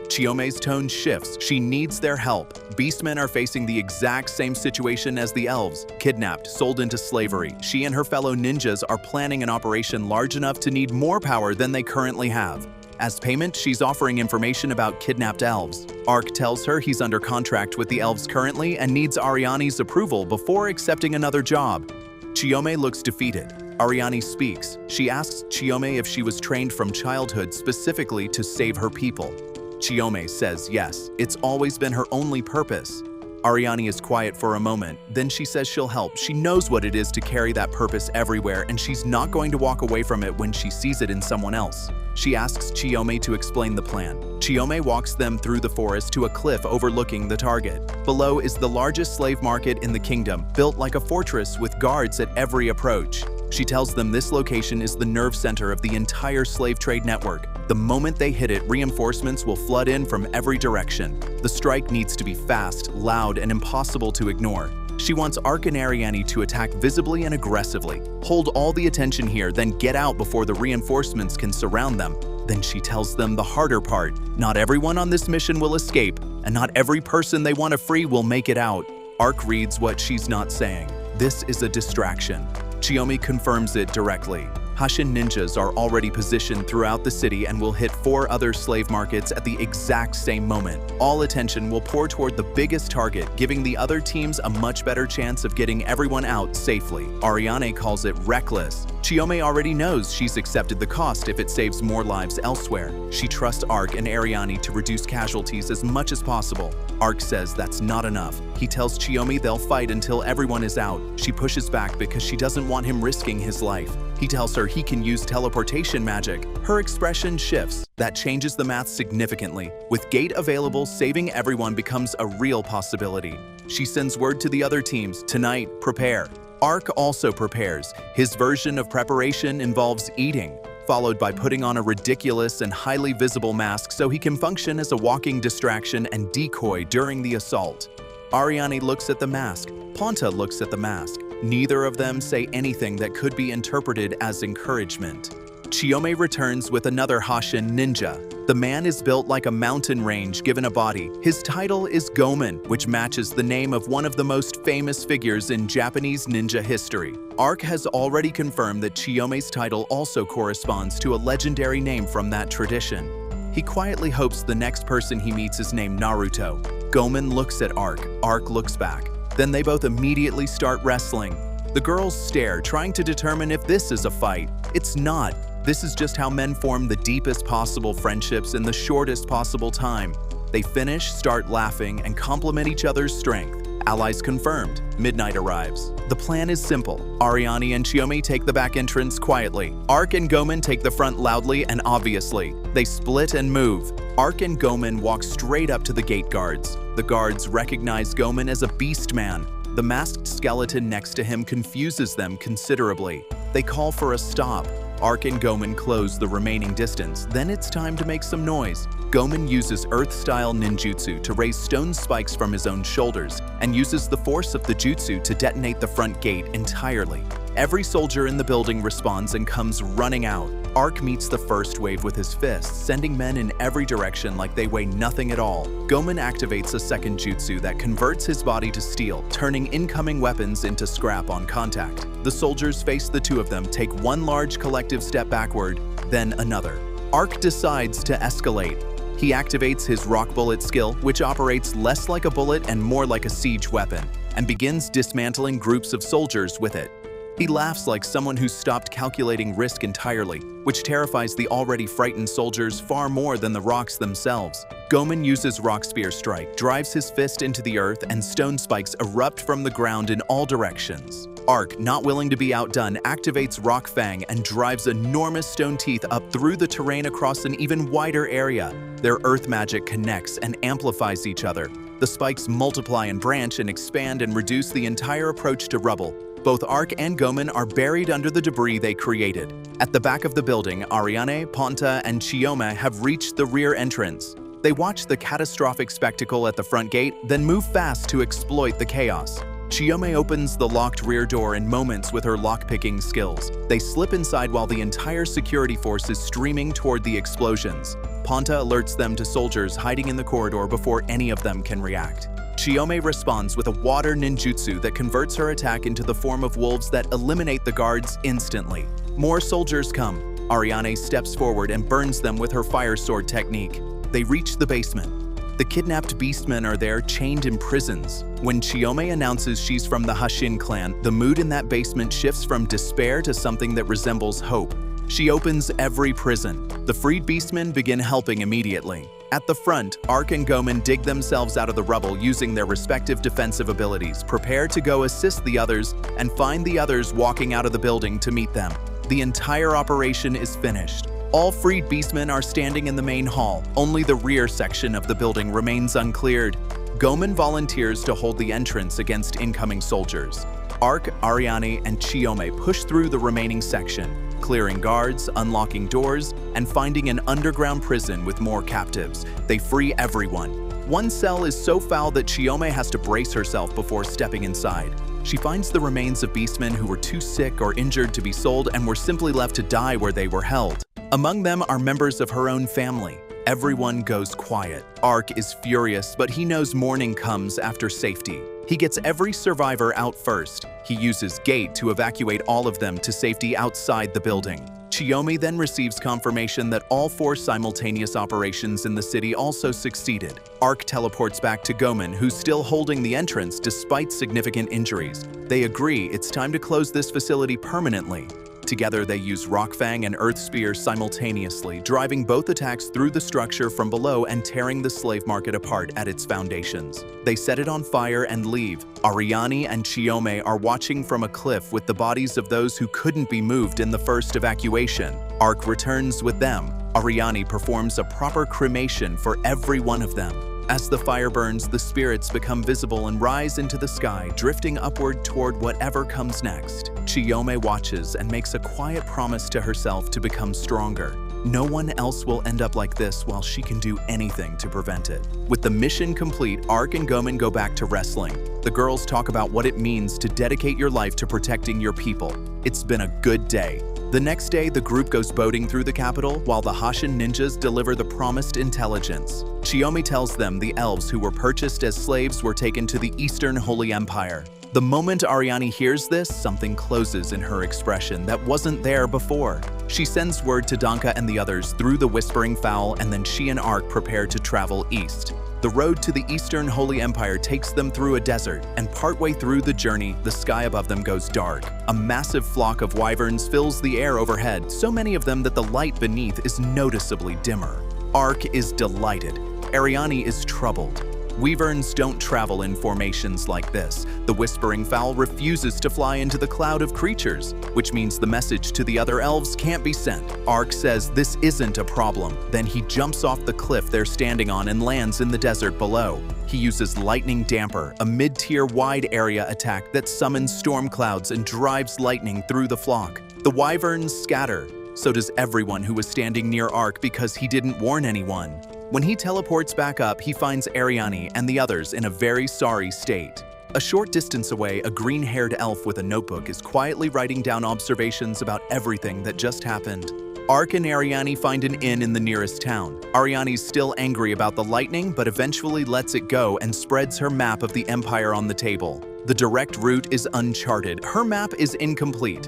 Chiyomi's tone shifts. She needs their help. Beastmen are facing the exact same situation as the elves. Kidnapped, sold into slavery. She and her fellow ninjas are planning an operation large enough to need more power than they currently have. As payment, she's offering information about kidnapped elves. Ark tells her he's under contract with the elves currently and needs Ariane's approval before accepting another job. Chiyomi looks defeated. Ariane speaks. She asks Chiyomi if she was trained from childhood specifically to save her people. Chiyomi says yes, it's always been her only purpose. Ariane is quiet for a moment, then she says she'll help. She knows what it is to carry that purpose everywhere, and she's not going to walk away from it when she sees it in someone else. She asks Chiyomi to explain the plan. Chiyomi walks them through the forest to a cliff overlooking the target. Below is the largest slave market in the kingdom, built like a fortress with guards at every approach. She tells them this location is the nerve center of the entire slave trade network. The moment they hit it, reinforcements will flood in from every direction. The strike needs to be fast, loud, and impossible to ignore. She wants Ark and Ariane to attack visibly and aggressively. Hold all the attention here, then get out before the reinforcements can surround them. Then she tells them the harder part. Not everyone on this mission will escape, and not every person they want to free will make it out. Ark reads what she's not saying. This is a distraction. Chiyomi confirms it directly. Hashin ninjas are already positioned throughout the city and will hit 4 other slave markets at the exact same moment. All attention will pour toward the biggest target, giving the other teams a much better chance of getting everyone out safely. Ariane calls it reckless. Chiyomi already knows she's accepted the cost if it saves more lives elsewhere. She trusts Ark and Ariane to reduce casualties as much as possible. Ark says that's not enough. He tells Chiyomi they'll fight until everyone is out. She pushes back because she doesn't want him risking his life. He tells her he can use teleportation magic. Her expression shifts. That changes the math significantly. With gate available, saving everyone becomes a real possibility. She sends word to the other teams, tonight, prepare. Ark also prepares. His version of preparation involves eating, followed by putting on a ridiculous and highly visible mask so he can function as a walking distraction and decoy during the assault. Ariane looks at the mask. Ponta looks at the mask. Neither of them say anything that could be interpreted as encouragement. Chiyomi returns with another Hashin ninja. The man is built like a mountain range given a body. His title is Gomen, which matches the name of one of the most famous figures in Japanese ninja history. Ark has already confirmed that Chiyomi's title also corresponds to a legendary name from that tradition. He quietly hopes the next person he meets is named Naruto. Gomen looks at Ark. Ark looks back. Then they both immediately start wrestling. The girls stare, trying to determine if this is a fight. It's not. This is just how men form the deepest possible friendships in the shortest possible time. They finish, start laughing, and compliment each other's strength. Allies confirmed. Midnight arrives. The plan is simple. Ariane and Chiyomi take the back entrance quietly. Ark and Gomen take the front loudly and obviously. They split and move. Ark and Gomen walk straight up to the gate guards. The guards recognize Gomen as a beast man. The masked skeleton next to him confuses them considerably. They call for a stop. Ark and Gomen close the remaining distance. Then it's time to make some noise. Gomen uses Earth-style ninjutsu to raise stone spikes from his own shoulders and uses the force of the jutsu to detonate the front gate entirely. Every soldier in the building responds and comes running out. Ark meets the first wave with his fists, sending men in every direction like they weigh nothing at all. Gomen activates a second jutsu that converts his body to steel, turning incoming weapons into scrap on contact. The soldiers face the two of them, take one large collective step backward, then another. Ark decides to escalate. He activates his rock bullet skill, which operates less like a bullet and more like a siege weapon, and begins dismantling groups of soldiers with it. He laughs like someone who's stopped calculating risk entirely, which terrifies the already frightened soldiers far more than the rocks themselves. Gomen uses Rock Spear Strike, drives his fist into the earth, and stone spikes erupt from the ground in all directions. Ark, not willing to be outdone, activates Rock Fang and drives enormous stone teeth up through the terrain across an even wider area. Their earth magic connects and amplifies each other. The spikes multiply and branch and expand and reduce the entire approach to rubble. Both Ark and Gomen are buried under the debris they created. At the back of the building, Ariane, Ponta, and Chioma have reached the rear entrance. They watch the catastrophic spectacle at the front gate, then move fast to exploit the chaos. Chioma opens the locked rear door in moments with her lockpicking skills. They slip inside while the entire security force is streaming toward the explosions. Ponta alerts them to soldiers hiding in the corridor before any of them can react. Chioma responds with a water ninjutsu that converts her attack into the form of wolves that eliminate the guards instantly. More soldiers come. Ariane steps forward and burns them with her fire sword technique. They reach the basement. The kidnapped beastmen are there, chained in prisons. When Chioma announces she's from the Hashin clan, the mood in that basement shifts from despair to something that resembles hope. She opens every prison. The freed beastmen begin helping immediately. At the front, Ark and Gomen dig themselves out of the rubble using their respective defensive abilities, prepare to go assist the others, and find the others walking out of the building to meet them. The entire operation is finished. All freed beastmen are standing in the main hall. Only the rear section of the building remains uncleared. Gomen volunteers to hold the entrance against incoming soldiers. Ark, Ariane, and Chioma push through the remaining section, clearing guards, unlocking doors, and finding an underground prison with more captives. They free everyone. One cell is so foul that Chioma has to brace herself before stepping inside. She finds the remains of beastmen who were too sick or injured to be sold and were simply left to die where they were held. Among them are members of her own family. Everyone goes quiet. Ark is furious, but he knows morning comes after safety. He gets every survivor out first. He uses Gate to evacuate all of them to safety outside the building. Chioma then receives confirmation that all 4 simultaneous operations in the city also succeeded. Ark teleports back to Gomen, who's still holding the entrance despite significant injuries. They agree it's time to close this facility permanently. Together, they use Rock Fang and Earth Spear simultaneously, driving both attacks through the structure from below and tearing the slave market apart at its foundations. They set it on fire and leave. Ariane and Chioma are watching from a cliff with the bodies of those who couldn't be moved in the first evacuation. Ark returns with them. Ariane performs a proper cremation for every one of them. As the fire burns, the spirits become visible and rise into the sky, drifting upward toward whatever comes next. Chioma watches and makes a quiet promise to herself to become stronger. No one else will end up like this while she can do anything to prevent it. With the mission complete, Ark and Gomen go back to wrestling. The girls talk about what it means to dedicate your life to protecting your people. It's been a good day. The next day, the group goes boating through the capital while the Hashin ninjas deliver the promised intelligence. Chioma tells them the elves who were purchased as slaves were taken to the Eastern Holy Empire. The moment Ariane hears this, something closes in her expression that wasn't there before. She sends word to Danka and the others through the Whispering Fowl, and then she and Ark prepare to travel east. The road to the Eastern Holy Empire takes them through a desert, and partway through the journey, the sky above them goes dark. A massive flock of wyverns fills the air overhead, so many of them that the light beneath is noticeably dimmer. Ark is delighted. Ariane is troubled. Wyverns don't travel in formations like this. The Whispering Fowl refuses to fly into the cloud of creatures, which means the message to the other elves can't be sent. Ark says this isn't a problem. Then he jumps off the cliff they're standing on and lands in the desert below. He uses Lightning Damper, a mid-tier wide area attack that summons storm clouds and drives lightning through the flock. The wyverns scatter. So does everyone who was standing near Ark because he didn't warn anyone. When he teleports back up, he finds Ariane and the others in a very sorry state. A short distance away, a green-haired elf with a notebook is quietly writing down observations about everything that just happened. Ark and Ariane find an inn in the nearest town. Ariane's still angry about the lightning, but eventually lets it go and spreads her map of the Empire on the table. The direct route is uncharted. Her map is incomplete.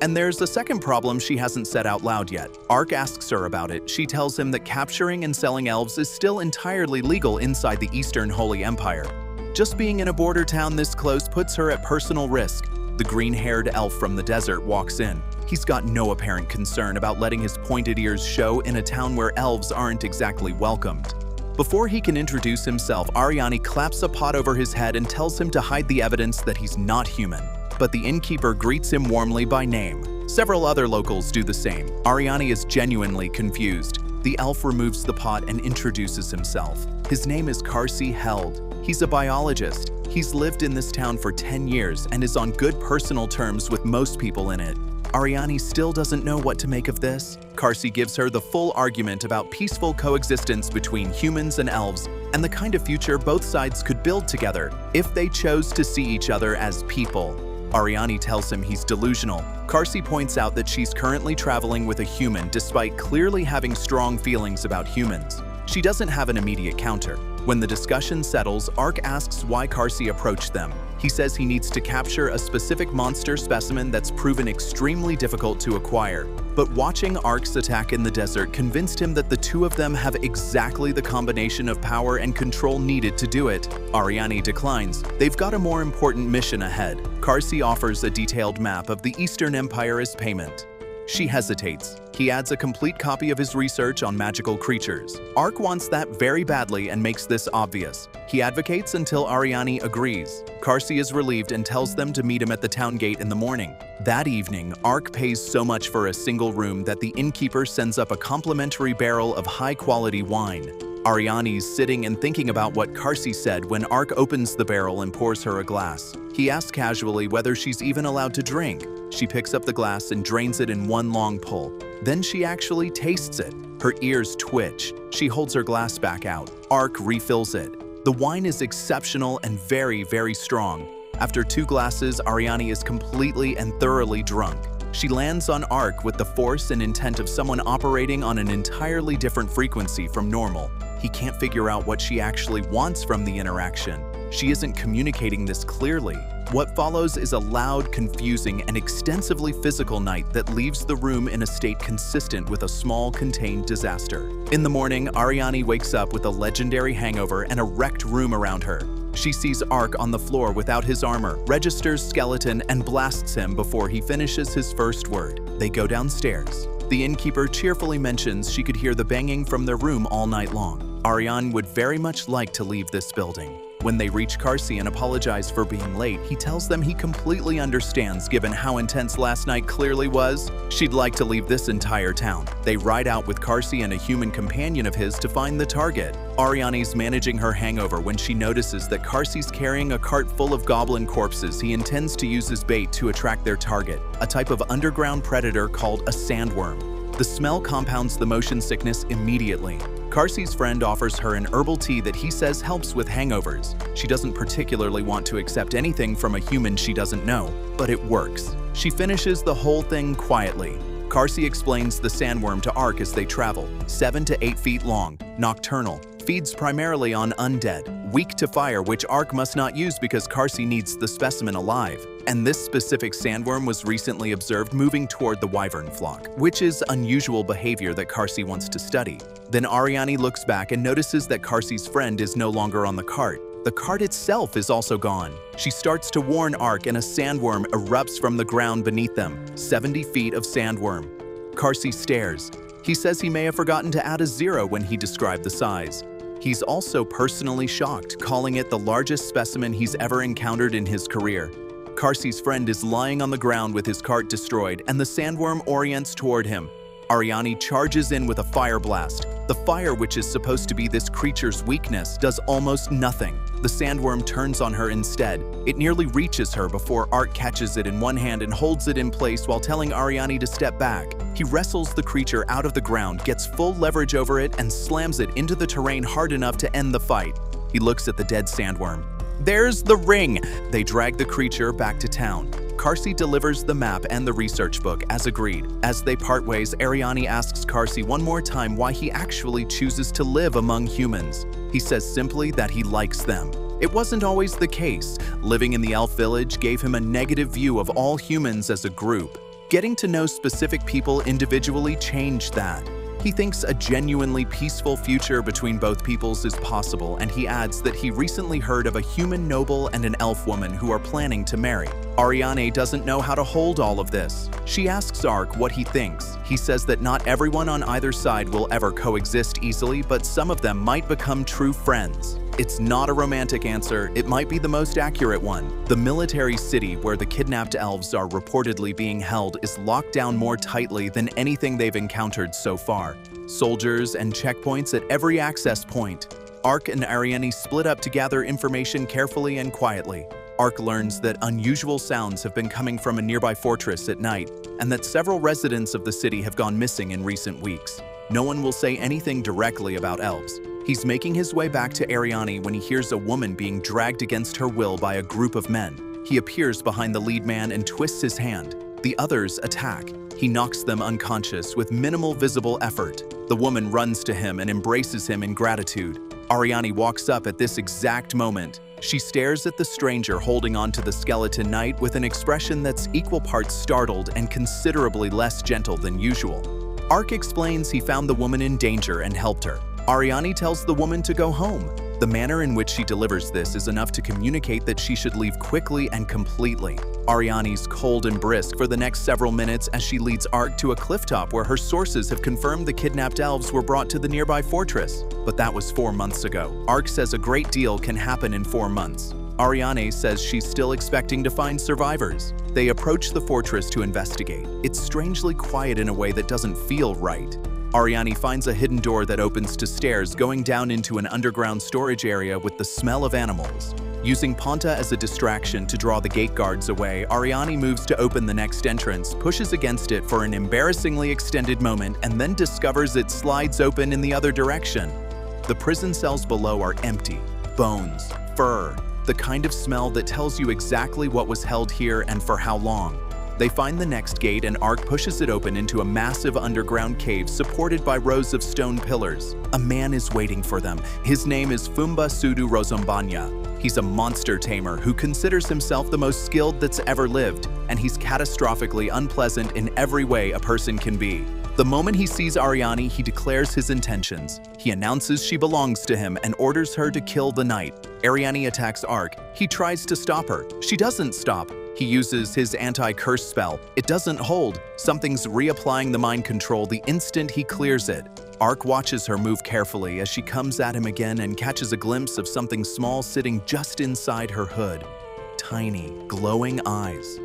And there's a second problem she hasn't said out loud yet. Ark asks her about it. She tells him that capturing and selling elves is still entirely legal inside the Eastern Holy Empire. Just being in a border town this close puts her at personal risk. The green-haired elf from the desert walks in. He's got no apparent concern about letting his pointed ears show in a town where elves aren't exactly welcomed. Before he can introduce himself, Ariani claps a pot over his head and tells him to hide the evidence that he's not human. But the innkeeper greets him warmly by name. Several other locals do the same. Ariani is genuinely confused. The elf removes the pot and introduces himself. His name is Karsi Held. He's a biologist. He's lived in this town for 10 years and is on good personal terms with most people in it. Ariani still doesn't know what to make of this. Karsi gives her the full argument about peaceful coexistence between humans and elves and the kind of future both sides could build together if they chose to see each other as people. Ariani tells him he's delusional. Karsi points out that she's currently traveling with a human despite clearly having strong feelings about humans. She doesn't have an immediate counter. When the discussion settles, Ark asks why Karsi approached them. He says he needs to capture a specific monster specimen that's proven extremely difficult to acquire. But watching Ark's attack in the desert convinced him that the two of them have exactly the combination of power and control needed to do it. Ariani declines. They've got a more important mission ahead. Karsi offers a detailed map of the Eastern Empire as payment. She hesitates. He adds a complete copy of his research on magical creatures. Ark wants that very badly and makes this obvious. He advocates until Ariani agrees. Karsi is relieved and tells them to meet him at the town gate in the morning. That evening, Ark pays so much for a single room that the innkeeper sends up a complimentary barrel of high-quality wine. Ariani's sitting and thinking about what Karsi said when Ark opens the barrel and pours her a glass. He asks casually whether she's even allowed to drink. She picks up the glass and drains it in one long pull. Then she actually tastes it. Her ears twitch. She holds her glass back out. Ark refills it. The wine is exceptional and very, very strong. After 2 glasses, Ariani is completely and thoroughly drunk. She lands on Ark with the force and intent of someone operating on an entirely different frequency from normal. He can't figure out what she actually wants from the interaction. She isn't communicating this clearly. What follows is a loud, confusing, and extensively physical night that leaves the room in a state consistent with a small, contained disaster. In the morning, Ariani wakes up with a legendary hangover and a wrecked room around her. She sees Ark on the floor without his armor, registers skeleton, and blasts him before he finishes his first word. They go downstairs. The innkeeper cheerfully mentions she could hear the banging from their room all night long. Ariani would very much like to leave this building. When they reach Karsi and apologize for being late, he tells them he completely understands given how intense last night clearly was. She'd like to leave this entire town. They ride out with Karsi and a human companion of his to find the target. Ariani's managing her hangover when she notices that Karsi's carrying a cart full of goblin corpses he intends to use as bait to attract their target, a type of underground predator called a sandworm. The smell compounds the motion sickness immediately. Karsi's friend offers her an herbal tea that he says helps with hangovers. She doesn't particularly want to accept anything from a human she doesn't know, but it works. She finishes the whole thing quietly. Karsi explains the sandworm to Ark as they travel. 7 to 8 feet long, nocturnal, feeds primarily on undead, weak to fire, which Ark must not use because Karsi needs the specimen alive. And this specific sandworm was recently observed moving toward the wyvern flock, which is unusual behavior that Karsi wants to study. Then Ariani looks back and notices that Karsi's friend is no longer on the cart. The cart itself is also gone. She starts to warn Ark and a sandworm erupts from the ground beneath them, 70 feet of sandworm. Karsi stares. He says he may have forgotten to add a 0 when he described the size. He's also personally shocked, calling it the largest specimen he's ever encountered in his career. Karsi's friend is lying on the ground with his cart destroyed, and the sandworm orients toward him. Ariani charges in with a fire blast. The fire, which is supposed to be this creature's weakness, does almost nothing. The sandworm turns on her instead. It nearly reaches her before Ark catches it in one hand and holds it in place while telling Ariani to step back. He wrestles the creature out of the ground, gets full leverage over it, and slams it into the terrain hard enough to end the fight. He looks at the dead sandworm. There's the ring! They drag the creature back to town. Karsi delivers the map and the research book as agreed. As they part ways, Ariani asks Karsi one more time why he actually chooses to live among humans. He says simply that he likes them. It wasn't always the case. Living in the elf village gave him a negative view of all humans as a group. Getting to know specific people individually changed that. He thinks a genuinely peaceful future between both peoples is possible, and he adds that he recently heard of a human noble and an elf woman who are planning to marry. Ariane doesn't know how to hold all of this. She asks Ark what he thinks. He says that not everyone on either side will ever coexist easily, but some of them might become true friends. It's not a romantic answer, it might be the most accurate one. The military city where the kidnapped elves are reportedly being held is locked down more tightly than anything they've encountered so far. Soldiers and checkpoints at every access point. Ark and Ariane split up to gather information carefully and quietly. Ark learns that unusual sounds have been coming from a nearby fortress at night, and that several residents of the city have gone missing in recent weeks. No one will say anything directly about elves. He's making his way back to Ariane when he hears a woman being dragged against her will by a group of men. He appears behind the lead man and twists his hand. The others attack. He knocks them unconscious with minimal visible effort. The woman runs to him and embraces him in gratitude. Ariane walks up at this exact moment. She stares at the stranger holding onto the skeleton knight with an expression that's equal parts startled and considerably less gentle than usual. Ark explains he found the woman in danger and helped her. Ariane tells the woman to go home. The manner in which she delivers this is enough to communicate that she should leave quickly and completely. Ariane's cold and brisk for the next several minutes as she leads Ark to a clifftop where her sources have confirmed the kidnapped elves were brought to the nearby fortress. But that was 4 months ago. Ark says a great deal can happen in 4 months. Ariane says she's still expecting to find survivors. They approach the fortress to investigate. It's strangely quiet in a way that doesn't feel right. Ariane finds a hidden door that opens to stairs going down into an underground storage area with the smell of animals. Using Ponta as a distraction to draw the gate guards away, Ariane moves to open the next entrance, pushes against it for an embarrassingly extended moment, and then discovers it slides open in the other direction. The prison cells below are empty. Bones, fur, the kind of smell that tells you exactly what was held here and for how long. They find the next gate and Ark pushes it open into a massive underground cave supported by rows of stone pillars. A man is waiting for them. His name is Fumba Sudu Rozombanya. He's a monster tamer who considers himself the most skilled that's ever lived, and he's catastrophically unpleasant in every way a person can be. The moment he sees Ariane, he declares his intentions. He announces she belongs to him and orders her to kill the knight. Ariane attacks Ark. He tries to stop her. She doesn't stop. He uses his anti-curse spell. It doesn't hold. Something's reapplying the mind control the instant he clears it. Ark watches her move carefully as she comes at him again and catches a glimpse of something small sitting just inside her hood. Tiny, glowing eyes.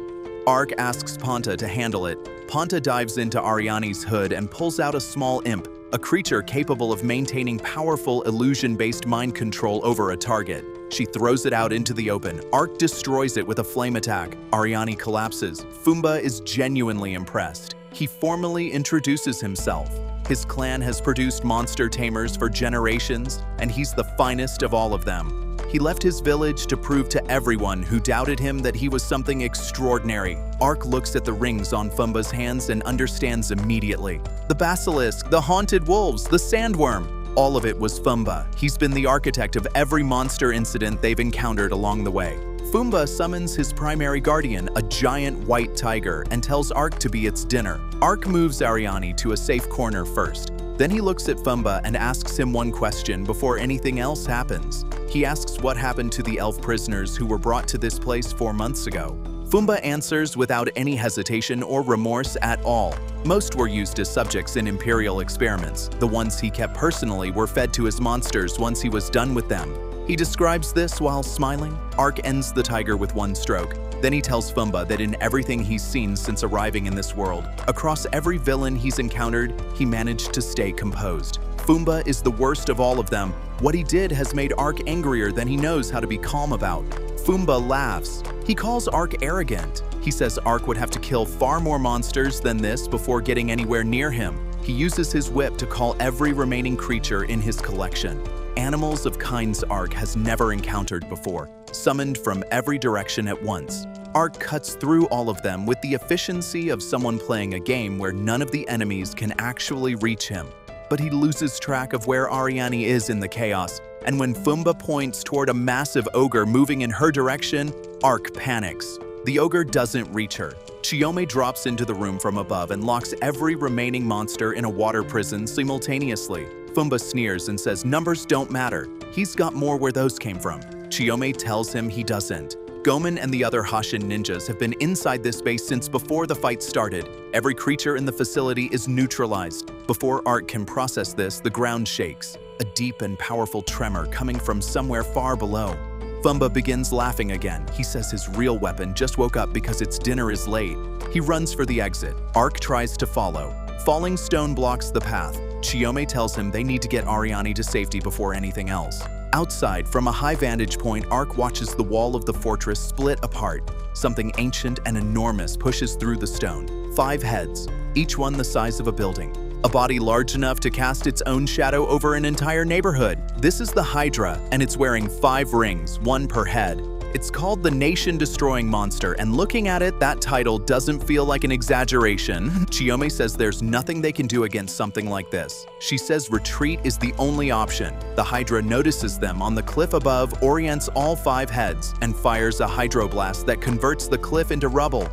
Ark asks Ponta to handle it. Ponta dives into Ariane's hood and pulls out a small imp, a creature capable of maintaining powerful illusion-based mind control over a target. She throws it out into the open. Ark destroys it with a flame attack. Ariane collapses. Fumba is genuinely impressed. He formally introduces himself. His clan has produced monster tamers for generations, and he's the finest of all of them. He left his village to prove to everyone who doubted him that he was something extraordinary. Ark looks at the rings on Fumba's hands and understands immediately. The basilisk, the haunted wolves, the sandworm. All of it was Fumba. He's been the architect of every monster incident they've encountered along the way. Fumba summons his primary guardian, a giant white tiger, and tells Ark to be its dinner. Ark moves Ariane to a safe corner first. Then he looks at Fumba and asks him one question before anything else happens. He asks what happened to the elf prisoners who were brought to this place 4 months ago. Fumba answers without any hesitation or remorse at all. Most were used as subjects in imperial experiments. The ones he kept personally were fed to his monsters once he was done with them. He describes this while smiling. Ark ends the tiger with one stroke. Then he tells Fumba that in everything he's seen since arriving in this world, across every villain he's encountered, he managed to stay composed. Fumba is the worst of all of them. What he did has made Ark angrier than he knows how to be calm about. Fumba laughs. He calls Ark arrogant. He says Ark would have to kill far more monsters than this before getting anywhere near him. He uses his whip to call every remaining creature in his collection. Animals of kinds Ark has never encountered before, summoned from every direction at once. Ark cuts through all of them with the efficiency of someone playing a game where none of the enemies can actually reach him. But he loses track of where Ariane is in the chaos, and when Fumba points toward a massive ogre moving in her direction, Ark panics. The ogre doesn't reach her. Chiyome drops into the room from above and locks every remaining monster in a water prison simultaneously. Fumba sneers and says numbers don't matter. He's got more where those came from. Chiyome tells him he doesn't. Gomen and the other Hashin ninjas have been inside this base since before the fight started. Every creature in the facility is neutralized. Before Ark can process this, the ground shakes. A deep and powerful tremor coming from somewhere far below. Fumba begins laughing again. He says his real weapon just woke up because its dinner is late. He runs for the exit. Ark tries to follow. Falling stone blocks the path. Chiyome tells him they need to get Ariane to safety before anything else. Outside, from a high vantage point, Ark watches the wall of the fortress split apart. Something ancient and enormous pushes through the stone. 5 heads, each one the size of a building. A body large enough to cast its own shadow over an entire neighborhood. This is the Hydra, and it's wearing 5 rings, 1 per head. It's called the Nation-Destroying Monster, and looking at it, that title doesn't feel like an exaggeration. Chiyome says there's nothing they can do against something like this. She says retreat is the only option. The Hydra notices them on the cliff above, orients all 5 heads, and fires a hydroblast that converts the cliff into rubble.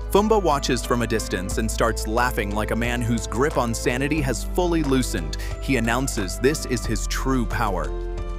Fumba watches from a distance and starts laughing like a man whose grip on sanity has fully loosened. He announces this is his true power.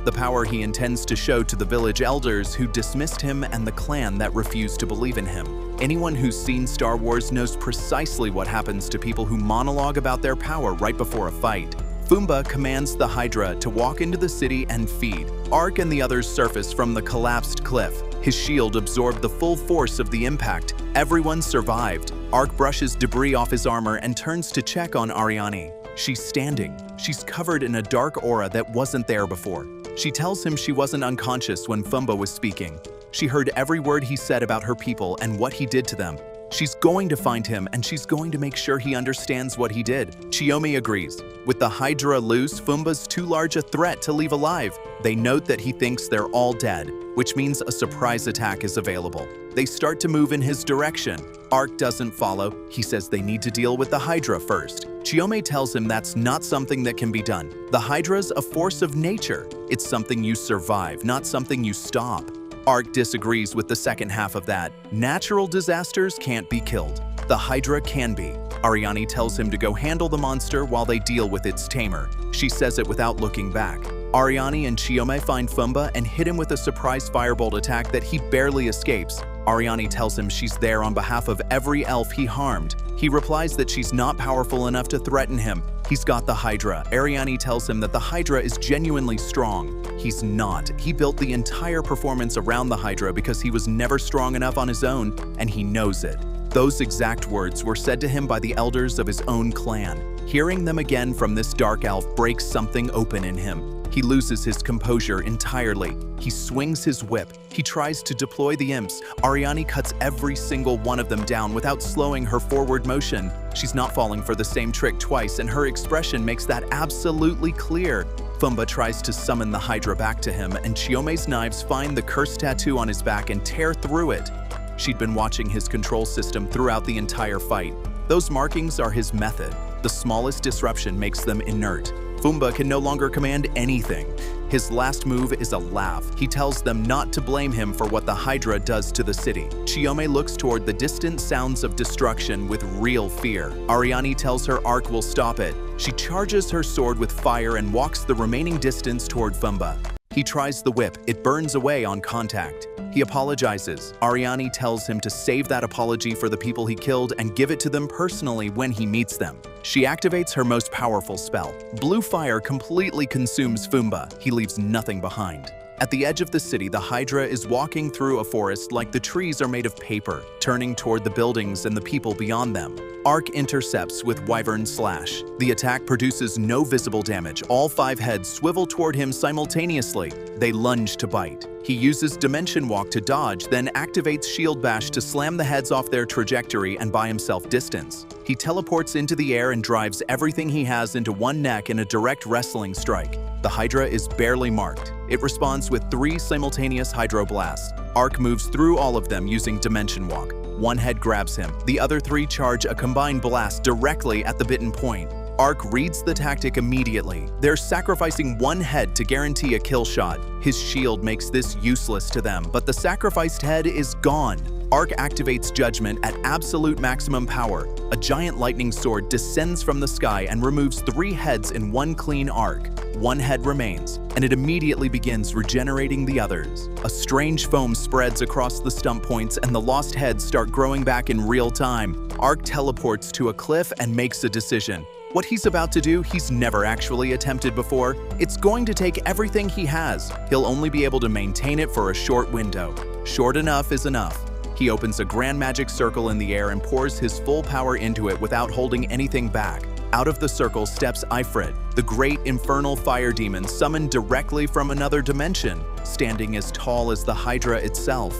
The power he intends to show to the village elders who dismissed him and the clan that refused to believe in him. Anyone who's seen Star Wars knows precisely what happens to people who monologue about their power right before a fight. Fumba commands the Hydra to walk into the city and feed. Ark and the others surface from the collapsed cliff. His shield absorbed the full force of the impact. Everyone survived. Ark brushes debris off his armor and turns to check on Ariane. She's standing. She's covered in a dark aura that wasn't there before. She tells him she wasn't unconscious when Fumba was speaking. She heard every word he said about her people and what he did to them. She's going to find him, and she's going to make sure he understands what he did. Chiyome agrees. With the Hydra loose, Fumba's too large a threat to leave alive. They note that he thinks they're all dead, which means a surprise attack is available. They start to move in his direction. Ark doesn't follow. He says they need to deal with the Hydra first. Chiyome tells him that's not something that can be done. The Hydra's a force of nature. It's something you survive, not something you stop. Ark disagrees with the second half of that. Natural disasters can't be killed. The Hydra can be. Ariane tells him to go handle the monster while they deal with its tamer. She says it without looking back. Ariane and Chiyome find Fumba and hit him with a surprise firebolt attack that he barely escapes. Ariane tells him she's there on behalf of every elf he harmed. He replies that she's not powerful enough to threaten him. He's got the Hydra. Ariane tells him that the Hydra is genuinely strong. He's not. He built the entire performance around the Hydra because he was never strong enough on his own, and he knows it. Those exact words were said to him by the elders of his own clan. Hearing them again from this dark elf breaks something open in him. He loses his composure entirely. He swings his whip. He tries to deploy the imps. Ariane cuts every single one of them down without slowing her forward motion. She's not falling for the same trick twice, and her expression makes that absolutely clear. Fumba tries to summon the Hydra back to him, and Chiyome's knives find the curse tattoo on his back and tear through it. She'd been watching his control system throughout the entire fight. Those markings are his method. The smallest disruption makes them inert. Fumba can no longer command anything. His last move is a laugh. He tells them not to blame him for what the Hydra does to the city. Chiyome looks toward the distant sounds of destruction with real fear. Ariane tells her Ark will stop it. She charges her sword with fire and walks the remaining distance toward Fumba. He tries the whip. It burns away on contact. He apologizes. Ariane tells him to save that apology for the people he killed and give it to them personally when he meets them. She activates her most powerful spell. Blue fire completely consumes Fumba. He leaves nothing behind. At the edge of the city, the Hydra is walking through a forest like the trees are made of paper, turning toward the buildings and the people beyond them. Ark intercepts with Wyvern Slash. The attack produces no visible damage. All 5 heads swivel toward him simultaneously. They lunge to bite. He uses Dimension Walk to dodge, then activates Shield Bash to slam the heads off their trajectory and buy himself distance. He teleports into the air and drives everything he has into one neck in a direct wrestling strike. The Hydra is barely marked. It responds with 3 simultaneous Hydroblasts. Ark moves through all of them using Dimension Walk. One head grabs him. The other 3 charge a combined blast directly at the bitten point. Ark reads the tactic immediately. They're sacrificing 1 head to guarantee a kill shot. His shield makes this useless to them, but the sacrificed head is gone. Ark activates Judgment at absolute maximum power. A giant lightning sword descends from the sky and removes 3 heads in one clean arc. 1 head remains, and it immediately begins regenerating the others. A strange foam spreads across the stump points and the lost heads start growing back in real time. Ark teleports to a cliff and makes a decision. What he's about to do, he's never actually attempted before. It's going to take everything he has. He'll only be able to maintain it for a short window. Short enough is enough. He opens a grand magic circle in the air and pours his full power into it without holding anything back. Out of the circle steps Ifrit, the great infernal fire demon summoned directly from another dimension, standing as tall as the Hydra itself.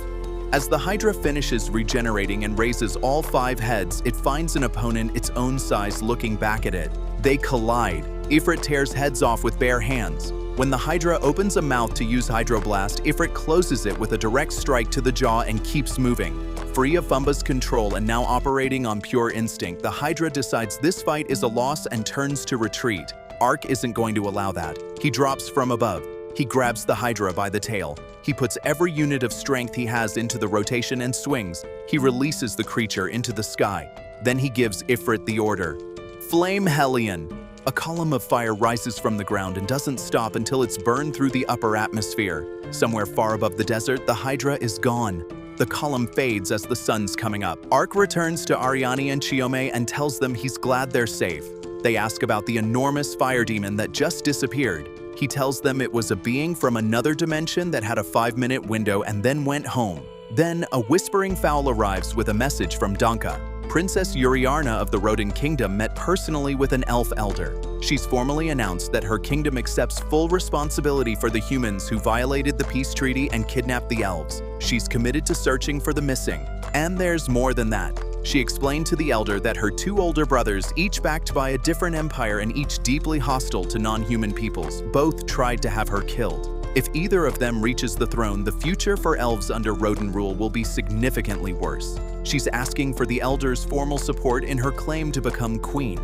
As the Hydra finishes regenerating and raises all 5 heads, it finds an opponent its own size looking back at it. They collide. Ifrit tears heads off with bare hands. When the Hydra opens a mouth to use Hydroblast, Ifrit closes it with a direct strike to the jaw and keeps moving. Free of Fumba's control and now operating on pure instinct, the Hydra decides this fight is a loss and turns to retreat. Ark isn't going to allow that. He drops from above. He grabs the Hydra by the tail. He puts every unit of strength he has into the rotation and swings. He releases the creature into the sky. Then he gives Ifrit the order. Flame Hellion! A column of fire rises from the ground and doesn't stop until it's burned through the upper atmosphere. Somewhere far above the desert, the Hydra is gone. The column fades as the sun's coming up. Ark returns to Ariane and Chiome and tells them he's glad they're safe. They ask about the enormous fire demon that just disappeared. He tells them it was a being from another dimension that had a 5-minute window and then went home. Then, a whispering fowl arrives with a message from Danka. Princess Uriarna of the Rodin Kingdom met personally with an elf elder. She's formally announced that her kingdom accepts full responsibility for the humans who violated the peace treaty and kidnapped the elves. She's committed to searching for the missing. And there's more than that. She explained to the elder that her 2 older brothers, each backed by a different empire and each deeply hostile to non-human peoples, both tried to have her killed. If either of them reaches the throne, the future for elves under Rodin rule will be significantly worse. She's asking for the elders' formal support in her claim to become queen.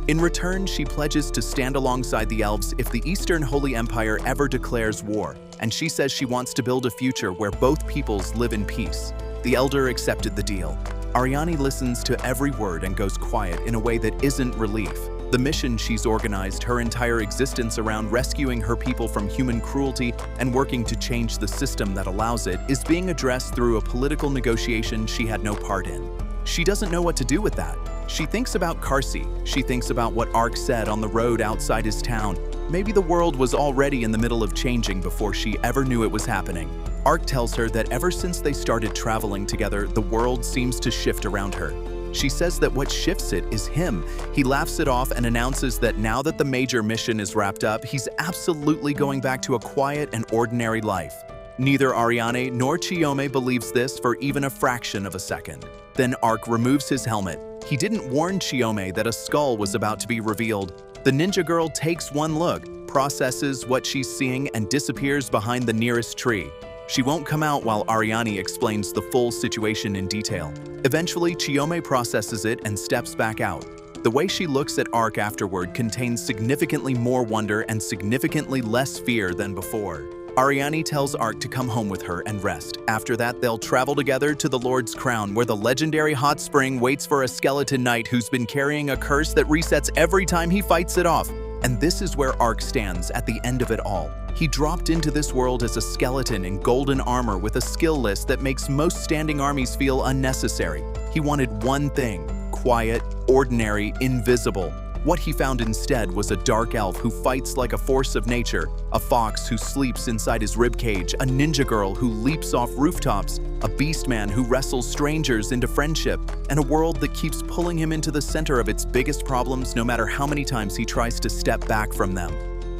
In return, she pledges to stand alongside the elves if the Eastern Holy Empire ever declares war, and she says she wants to build a future where both peoples live in peace. The elder accepted the deal. Ariane listens to every word and goes quiet in a way that isn't relief. The mission she's organized her entire existence around rescuing her people from human cruelty and working to change the system that allows it is being addressed through a political negotiation she had no part in. She doesn't know what to do with that. She thinks about Karsi. She thinks about what Ark said on the road outside his town. Maybe the world was already in the middle of changing before she ever knew it was happening. Ark tells her that ever since they started traveling together, the world seems to shift around her. She says that what shifts it is him. He laughs it off and announces that now that the major mission is wrapped up, he's absolutely going back to a quiet and ordinary life. Neither Ariane nor Chiome believes this for even a fraction of a second. Then Ark removes his helmet. He didn't warn Chiome that a skull was about to be revealed. The ninja girl takes one look, processes what she's seeing, and disappears behind the nearest tree. She won't come out while Ariane explains the full situation in detail. Eventually, Chiome processes it and steps back out. The way she looks at Ark afterward contains significantly more wonder and significantly less fear than before. Ariane tells Ark to come home with her and rest. After that, they'll travel together to the Lord's Crown, where the legendary hot spring waits for a skeleton knight who's been carrying a curse that resets every time he fights it off. And this is where Ark stands at the end of it all. He dropped into this world as a skeleton in golden armor with a skill list that makes most standing armies feel unnecessary. He wanted one thing: quiet, ordinary, invisible. What he found instead was a dark elf who fights like a force of nature, a fox who sleeps inside his ribcage, a ninja girl who leaps off rooftops, a beast man who wrestles strangers into friendship, and a world that keeps pulling him into the center of its biggest problems no matter how many times he tries to step back from them.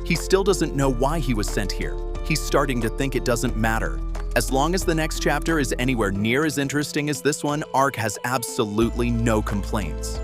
He still doesn't know why he was sent here. He's starting to think it doesn't matter. As long as the next chapter is anywhere near as interesting as this one, Ark has absolutely no complaints.